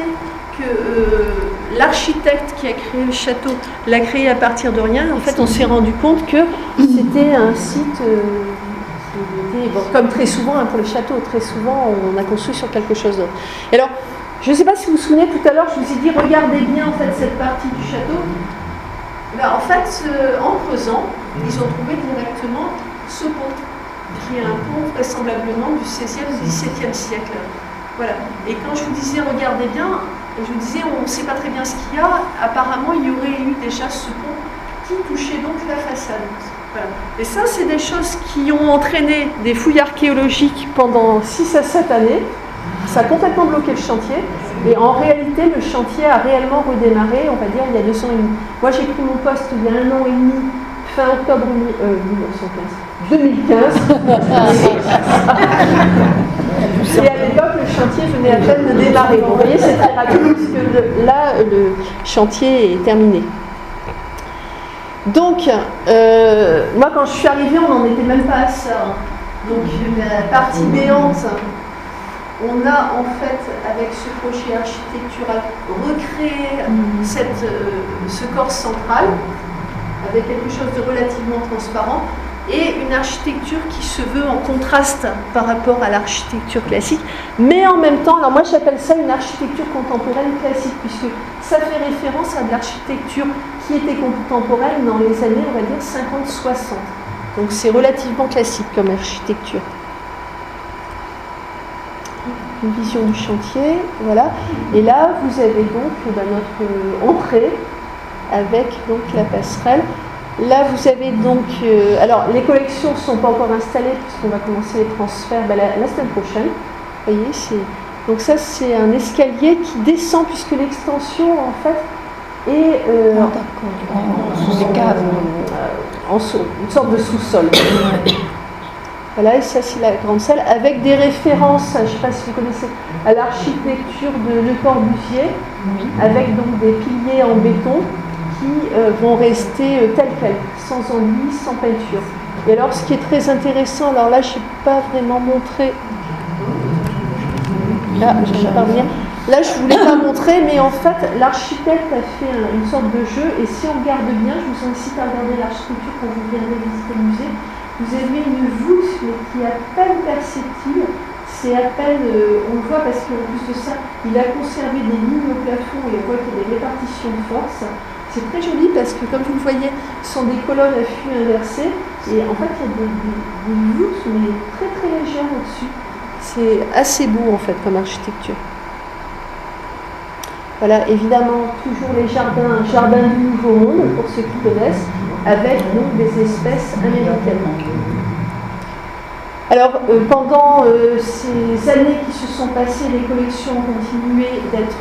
que l'architecte qui a créé le château l'a créé à partir de rien. En fait, on s'est rendu compte que c'était un site, comme très souvent pour les châteaux, très souvent on a construit sur quelque chose d'autre. Et alors, je ne sais pas si vous vous souvenez, tout à l'heure, je vous ai dit, regardez bien en fait cette partie du château. En fait, en creusant, ils ont trouvé directement ce pont, qui est un pont vraisemblablement du XVIe ou XVIIe siècle. Voilà. Et quand je vous disais, regardez bien, je vous disais, on ne sait pas très bien ce qu'il y a. Apparemment, il y aurait eu déjà ce pont qui touchait donc la façade. Voilà. Et ça, c'est des choses qui ont entraîné des fouilles archéologiques pendant 6 à 7 années. Ça a complètement bloqué le chantier. Et en réalité, le chantier a réellement redémarré, on va dire, il y a 2 ans et demi. Moi, j'ai pris mon poste il y a 1 an et demi, fin octobre 2015. Et à l'époque, le chantier venait à peine de démarrer. Vous voyez, c'est très rapide, puisque là, le chantier est terminé. Donc, moi, quand je suis arrivée, on n'en était même pas à ça. Donc, la partie béante, on a en fait, avec ce projet architectural, recréé ce corps central, avec quelque chose de relativement transparent, et une architecture qui se veut en contraste par rapport à l'architecture classique, mais en même temps, alors moi j'appelle ça une architecture contemporaine classique, puisque ça fait référence à de l'architecture qui était contemporaine dans les années, on va dire, 50-60. Donc c'est relativement classique comme architecture. Une vision du chantier, voilà. Et là, vous avez donc notre entrée avec donc la passerelle. Là, vous avez donc... alors, les collections ne sont pas encore installées puisqu'on va commencer les transferts la semaine prochaine. Vous voyez, donc ça, c'est un escalier qui descend puisque l'extension, en fait, est en une sorte de sous-sol. Voilà, et ça, c'est la grande salle avec des références, je ne sais pas si vous connaissez, à l'architecture de Le Corbusier, avec donc des piliers en béton qui vont rester tels quels, sans enduit, sans peinture. Et alors, ce qui est très intéressant, alors là, je n'ai pas vraiment montré. Là, je vais pas revenir. Là, je ne voulais pas montrer, mais en fait, l'architecte a fait une sorte de jeu, et si on regarde bien, je vous incite à regarder l'architecture quand vous viendrez visiter le musée, vous avez une voûte mais qui est à peine perceptible, c'est à peine, on le voit parce qu'en plus de ça, il a conservé des lignes au plafond et on voit qu'il y a des répartitions de force. C'est très joli parce que, comme vous le voyez, ce sont des colonnes à fût inversées et en fait, il y a des voûtes mais très très légères au-dessus. C'est assez beau en fait comme architecture. Voilà, évidemment, toujours les jardins du Nouveau Monde, pour ceux qui connaissent, avec donc des espèces américaines. Alors, pendant ces années qui se sont passées, les collections ont continué d'être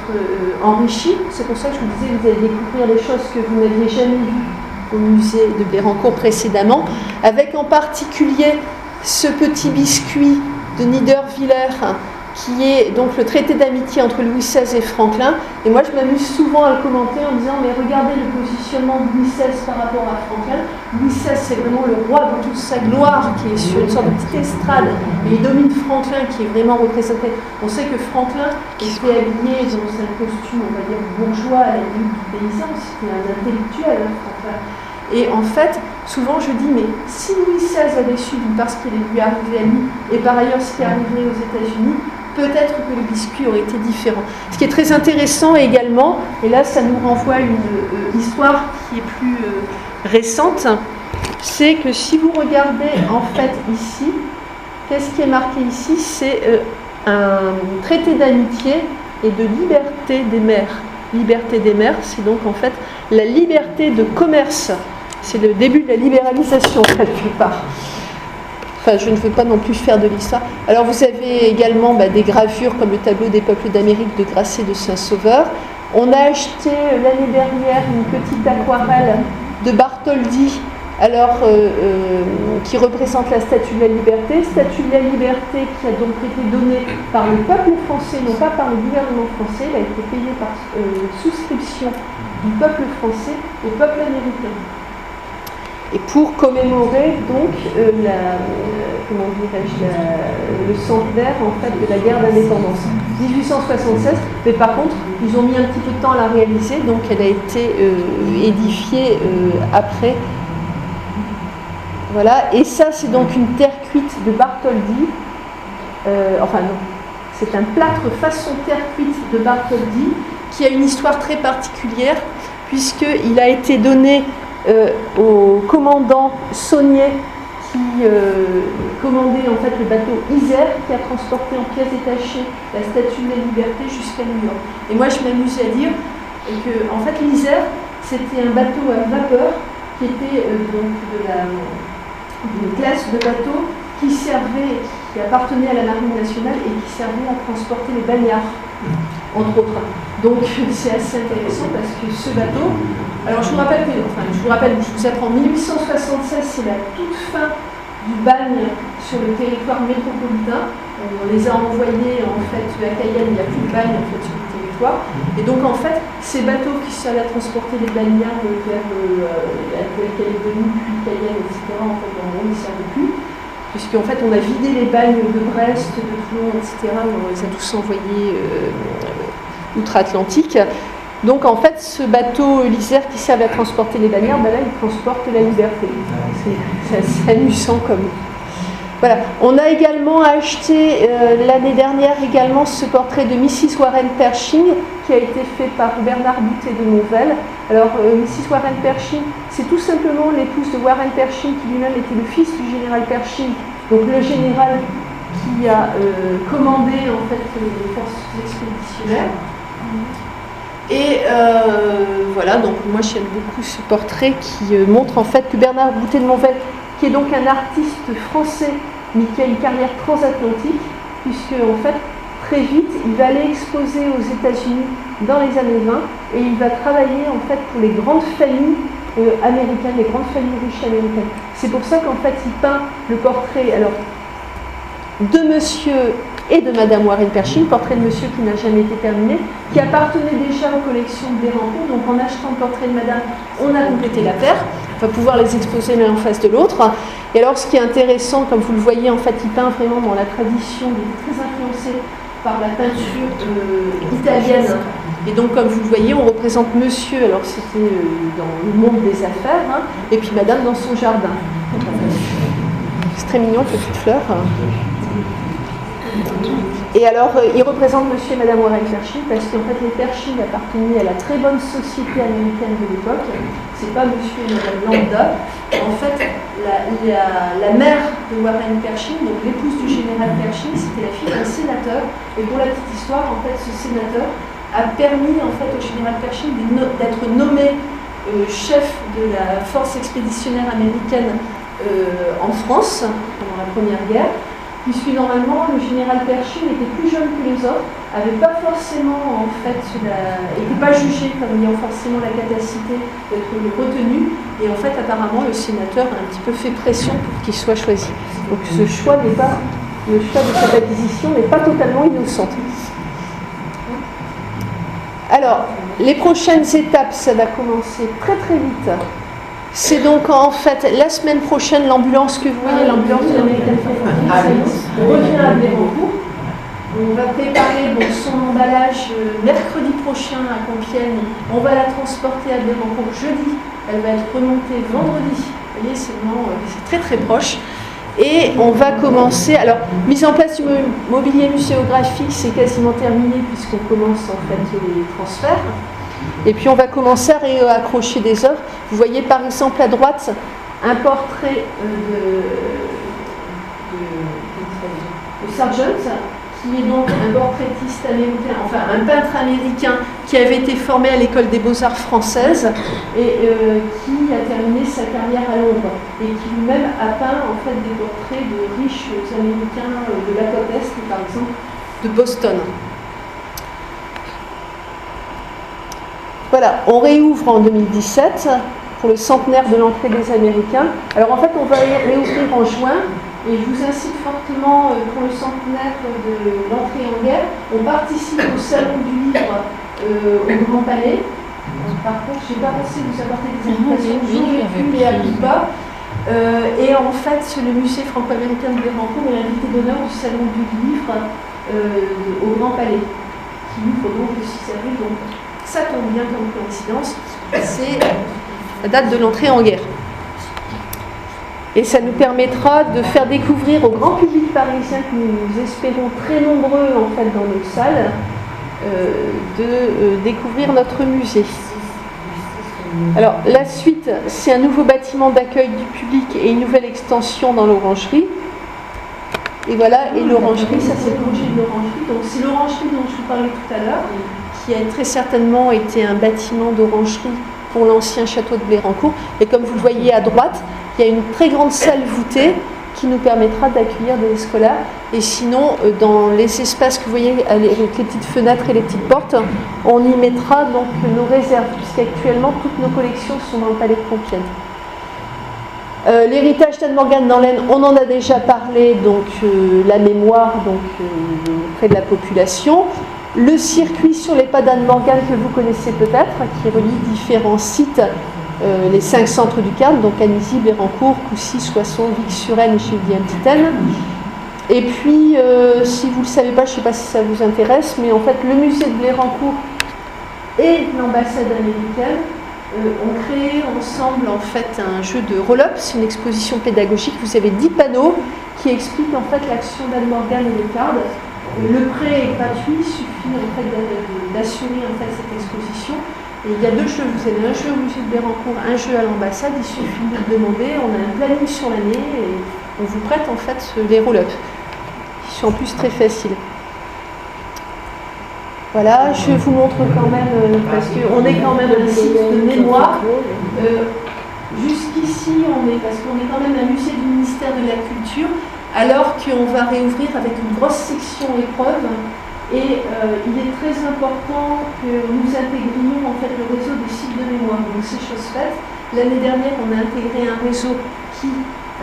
enrichies. C'est pour ça que je vous disais, vous allez découvrir des choses que vous n'aviez jamais vues au musée de Bérancourt précédemment, avec en particulier ce petit biscuit de Niederwiller, qui est donc le traité d'amitié entre Louis XVI et Franklin. Et moi, je m'amuse souvent à le commenter en disant, mais regardez le positionnement de Louis XVI par rapport à Franklin. Louis XVI, c'est vraiment le roi de toute sa gloire, qui est sur une sorte de petite estrade, et il domine Franklin, qui est vraiment représenté. On sait que Franklin était habillé dans un costume, on va dire, bourgeois à la limite du paysan, c'était un intellectuel, Franklin. Et en fait, souvent je dis, mais si Louis XVI avait su, d'une part, ce qui lui est arrivé à lui, et par ailleurs ce qui est arrivé aux États-Unis, peut-être que le biscuit aurait été différent. Ce qui est très intéressant également, et là ça nous renvoie à une histoire qui est plus récente, c'est que si vous regardez en fait ici, qu'est-ce qui est marqué ici? C'est un traité d'amitié et de liberté des mers. Liberté des mers, c'est donc en fait la liberté de commerce. C'est le début de la libéralisation quelque part. Enfin, je ne veux pas non plus faire de l'histoire. Alors, vous avez également des gravures comme le tableau des peuples d'Amérique de Grasset de Saint-Sauveur. On a acheté l'année dernière une petite aquarelle de Bartholdi, alors qui représente la Statue de la Liberté. Statue de la Liberté qui a donc été donnée par le peuple français, non pas par le gouvernement français. Elle a été payée par souscription du peuple français au peuple américain. Et pour commémorer donc le centenaire en fait de la guerre d'indépendance, 1876. Mais par contre, ils ont mis un petit peu de temps à la réaliser, donc elle a été édifiée après. Voilà. Et ça, c'est donc une terre cuite de Bartholdi. Enfin non, c'est un plâtre façon terre cuite de Bartholdi qui a une histoire très particulière puisqu'il a été donné au commandant Saunier qui commandait en fait le bateau Isère qui a transporté en pièces détachées la Statue de la Liberté jusqu'à New York. Et moi je m'amusais à dire que en fait l'Isère c'était un bateau à vapeur qui était donc d'une classe de bateaux qui appartenait à la Marine nationale et qui servait à transporter les bagnards, entre autres. Donc c'est assez intéressant parce que ce bateau, alors je vous apprends, en 1876, c'est la toute fin du bagne sur le territoire métropolitain. On les a envoyés en fait à Cayenne, il n'y a plus de bagne en fait sur le territoire. Et donc en fait, ces bateaux qui servent à transporter les bagnards vers la Nouvelle-Calédonie, puis Cayenne, etc., en fait, en gros, ils ne servent plus. Puisqu'en fait, on a vidé les bagnes de Brest, de Toulon, etc., on les a tous envoyés outre-Atlantique. Donc en fait, ce bateau l'Isère qui servait à transporter les bagnards, ben là, il transporte la liberté. C'est assez amusant comme. Voilà. On a également acheté l'année dernière également ce portrait de Mrs. Warren Pershing qui a été fait par Bernard Boutet de Monvel. Alors Mrs. Warren Pershing, c'est tout simplement l'épouse de Warren Pershing qui lui-même était le fils du général Pershing, donc le général qui a commandé en fait les forces expéditionnaires. Et voilà, donc moi j'aime beaucoup ce portrait qui montre en fait que Bernard Boutet de Monvel, qui est donc un artiste français, mais qui a une carrière transatlantique, puisque en fait, très vite, il va aller exposer aux États-Unis dans les années 20, et il va travailler en fait pour les grandes familles américaines, les grandes familles riches américaines. C'est pour ça qu'en fait, il peint le portrait de monsieur et de madame Warren Pershing, portrait de monsieur qui n'a jamais été terminé, qui appartenait déjà aux collections de Bérancourt. Donc en achetant le portrait de madame, on a complété la paire. On va pouvoir les exposer l'un en face de l'autre. Et alors ce qui est intéressant, comme vous le voyez, en fait, il peint vraiment dans la tradition, il est très influencé par la peinture italienne. Et donc comme vous le voyez, on représente monsieur, alors c'était dans le monde des affaires, hein, et puis madame dans son jardin. C'est très mignon, petite fleur. Et alors, il représente monsieur et madame Warren Pershing parce qu'en fait, les Pershing appartenaient à la très bonne société américaine de l'époque. C'est pas monsieur et madame Lambda. En fait, la mère de Warren Pershing, donc l'épouse du général Pershing, c'était la fille d'un sénateur. Et pour la petite histoire, en fait, ce sénateur a permis en fait au général Pershing d'être nommé chef de la force expéditionnaire américaine en France pendant la Première Guerre. Puisque normalement le général Pershing était plus jeune que les autres, n'avait pas forcément en fait n'était pas jugé comme ayant forcément la capacité d'être retenu, et en fait apparemment le sénateur a un petit peu fait pression pour qu'il soit choisi. Donc le choix de cette acquisition n'est pas totalement innocent. Alors, les prochaines étapes, ça va commencer très très vite. C'est donc en fait la semaine prochaine l'ambulance que vous voyez, l'ambulance de l'American Freight revient à Bérancourt. On va préparer son emballage mercredi prochain à Compiègne. On va la transporter à Bérancourt jeudi. Elle va être remontée vendredi. Vous voyez, c'est très très proche. Et on va commencer. Alors, mise en place du mobilier muséographique, c'est quasiment terminé puisqu'on commence en fait les transferts. Et puis on va commencer à accrocher des œuvres. Vous voyez par exemple à droite un portrait de Sargent, qui est donc un portraitiste américain, enfin un peintre américain qui avait été formé à l'école des beaux-arts française et qui a terminé sa carrière à Londres et qui lui-même a peint en fait des portraits de riches américains de la côte Est, par exemple de Boston. Voilà, on réouvre en 2017 pour le centenaire de l'entrée des Américains. Alors en fait, on va réouvrir en juin et je vous incite fortement pour le centenaire de l'entrée en guerre. On participe au Salon du Livre au Grand Palais. Par contre, je n'ai pas pensé vous apporter des invitations, j'aurais pu et à Cuba. Et en fait, le musée franco-américain de Bérancourt est l'invité d'honneur du Salon du Livre au Grand Palais, qui ouvre donc le 6 avril. Donc, ça tombe bien comme coïncidence, c'est la date de l'entrée en guerre. Et ça nous permettra de faire découvrir au grand public parisien, que nous espérons très nombreux en fait dans nos salles, de découvrir notre musée. Alors, la suite, c'est un nouveau bâtiment d'accueil du public et une nouvelle extension dans l'orangerie. Et voilà, et l'orangerie, ça c'est le projet de l'orangerie. Donc, c'est l'orangerie dont je vous parlais tout à l'heure, qui a très certainement été un bâtiment d'orangerie pour l'ancien château de Blérancourt. Et comme vous le voyez à droite, il y a une très grande salle voûtée qui nous permettra d'accueillir des scolaires. Et sinon, dans les espaces que vous voyez avec les petites fenêtres et les petites portes, on y mettra donc nos réserves, puisqu'actuellement toutes nos collections sont dans le palais de Compiègne. L'héritage d'Anne Morgan dans l'Aisne, on en a déjà parlé, donc la mémoire auprès de la population. Le circuit sur les pas d'Anne Morgan que vous connaissez peut-être, qui relie différents sites, les 5 centres du Carme, donc Anizy, Blérancourt, Coucy, Soissons, Vic-sur-Aisne et Chévilly-Petite-Aisne. Et puis, si vous ne le savez pas, je ne sais pas si ça vous intéresse, mais en fait, le musée de Blérancourt et l'ambassade américaine ont créé ensemble en fait un jeu de roll-up, c'est une exposition pédagogique. Vous avez 10 panneaux qui expliquent en fait l'action d'Anne Morgan et de Card. Le prêt est gratuit, il suffit en fait d'assurer en fait cette exposition. Et il y a 2 jeux, vous avez un jeu au musée de Blérancourt, un jeu à l'ambassade, il suffit de le demander, on a un planning sur l'année et on vous prête en fait les roll-up, qui sont en plus très faciles. Voilà, je vous montre quand même, parce qu'on est quand même un site de mémoire. Jusqu'ici, parce qu'on est quand même un musée du ministère de la Culture, alors qu'on va réouvrir avec une grosse section épreuve. Et il est très important que nous intégrions en fait le réseau des sites de mémoire. Donc c'est chose faite. L'année dernière, on a intégré un réseau qui,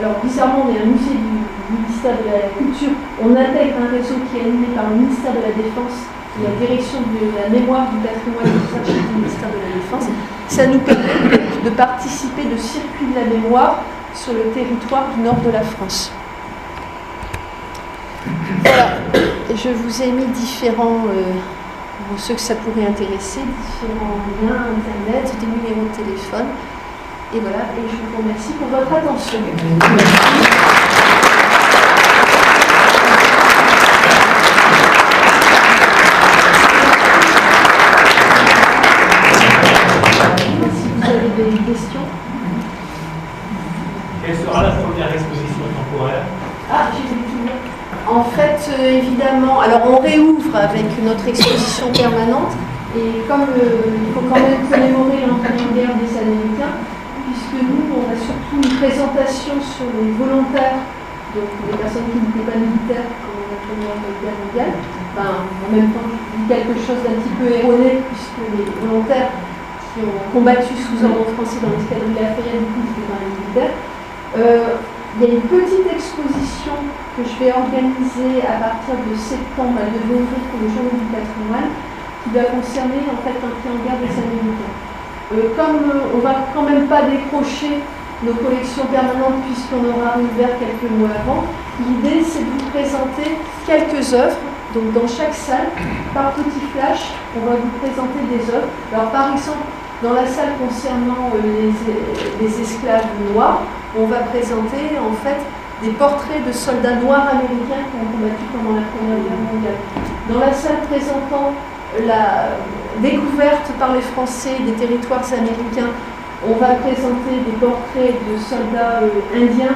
alors bizarrement, on est un musée du ministère de la Culture, on intègre un réseau qui est animé par le ministère de la Défense et la direction de la mémoire, du patrimoine et des archives du ministère de la Défense. Ça nous permet de participer de circuits de la mémoire sur le territoire du nord de la France. Voilà, je vous ai mis différents, pour ceux que ça pourrait intéresser, différents liens internet, des numéros de téléphone. Et voilà, et je vous remercie pour votre attention. Des questions? Quelle sera la première exposition temporaire? Ah, j'ai vu tout. En fait, évidemment, alors on réouvre avec notre exposition permanente et comme il faut quand même commémorer l'entrée en guerre des Américains, puisque nous, on a surtout une présentation sur les volontaires, donc les personnes qui n'étaient pas militaires pendant la Première Guerre mondiale. Enfin, en même temps, je dis quelque chose d'un petit peu erroné, puisque les volontaires qui ont combattu sous ordre français dans l'escadrille Lafayette, du coup, c'était dans les militaires. Il y a une petite exposition que je vais organiser à partir de septembre, elle devait ouvrir pour le Journée du patrimoine, qui va concerner en fait l'entrée en guerre des Américains. Comme on ne va quand même pas décrocher nos collections permanentes puisqu'on aura ouvert quelques mois avant, l'idée c'est de vous présenter quelques œuvres. Donc dans chaque salle, par petit flash, on va vous présenter des œuvres. Alors par exemple, dans la salle concernant les esclaves noirs, on va présenter en fait des portraits de soldats noirs américains qui ont combattu pendant la Première Guerre mondiale. Dans la salle présentant la découverte par les Français des territoires américains, on va présenter des portraits de soldats indiens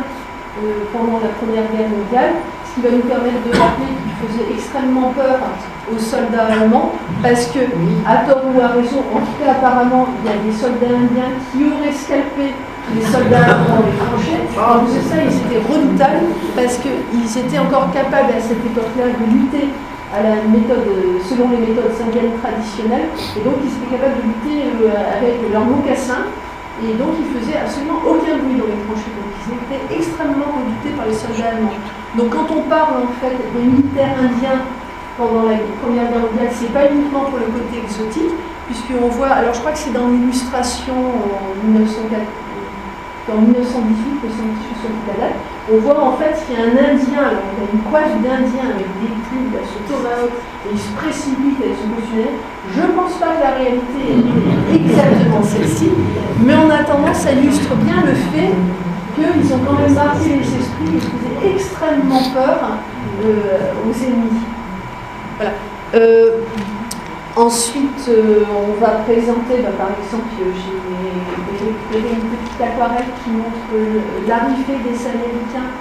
pendant la Première Guerre mondiale, ce qui va nous permettre de rappeler qu'ils faisaient extrêmement peur aux soldats allemands, parce que, à tort ou à raison, en tout cas apparemment, il y a des soldats indiens qui auraient scalpé les soldats allemands dans les tranchées. En plus de ça, ils étaient redoutables, parce qu'ils étaient encore capables à cette époque-là de lutter à la méthode, selon les méthodes indiennes traditionnelles, et donc ils étaient capables de lutter avec leurs mocassins, et donc ils faisaient absolument aucun bruit dans les tranchées, donc ils étaient extrêmement redoutés par les soldats allemands. Donc quand on parle en fait des militaires indiens pendant la Première Guerre mondiale, c'est pas uniquement pour le côté exotique, puisqu'on voit, alors je crois que c'est dans l'illustration en 1918, le scientifique sur la date, on voit en fait qu'il y a un Indien, alors il y a une coiffe d'Indien avec des plumes, ce tomahawk, et il se précipite avec son costume. Je ne pense pas que la réalité est exactement celle-ci, mais en attendant, ça illustre bien le fait qu'ils ont quand même marqué les esprits et faisaient extrêmement peur aux ennemis. Voilà. Ensuite, on va présenter, par exemple, j'ai j'ai créé une petite aquarelle qui montre l'arrivée des Américains.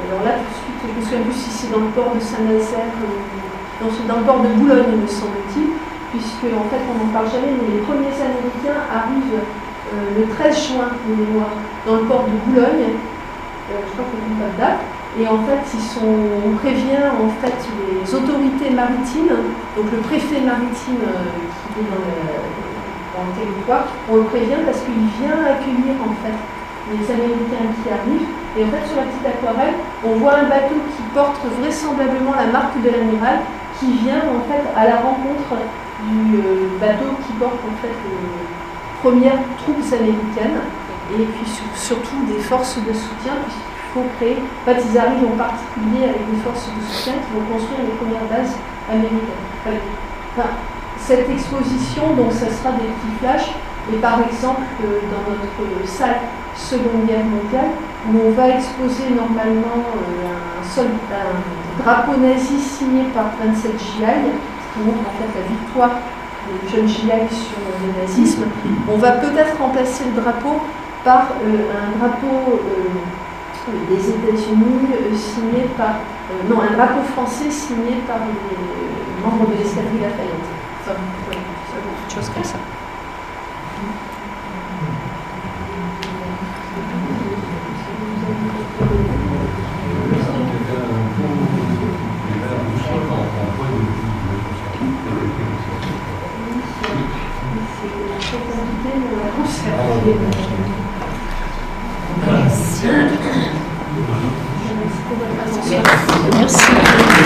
Alors là, tout de suite, je me souviens plus si c'est dans le port de Saint-Nazaire, non, c'est dans le port de Boulogne, me semble-t-il, puisque en fait, on n'en parle jamais, mais les premiers Américains arrivent le 13 juin, de mémoire, dans le port de Boulogne. Je crois qu'on n'a pas de date. Et en fait, on prévient en fait les autorités maritimes, donc le préfet maritime qui est dans le territoire, on le prévient parce qu'il vient accueillir en fait les Américains qui arrivent. Et en fait, sur la petite aquarelle, on voit un bateau qui porte vraisemblablement la marque de l'amiral, qui vient en fait à la rencontre du bateau qui porte en fait les premières troupes américaines, et puis surtout des forces de soutien, puisqu'il faut créer. En fait, ils arrivent en particulier avec des forces de soutien qui vont construire les premières bases américaines. Enfin, cette exposition, donc ça sera des petits flashs, et par exemple dans notre salle Seconde Guerre mondiale, où on va exposer normalement un drapeau nazi signé par 27 GI, qui montre en fait la victoire des jeunes GI sur le nazisme. On va peut-être remplacer le drapeau par un drapeau des États-Unis signé par un drapeau français signé par les membres de l'escadrille Lafayette. Enfin, ouais, quelque chose comme ça. Merci.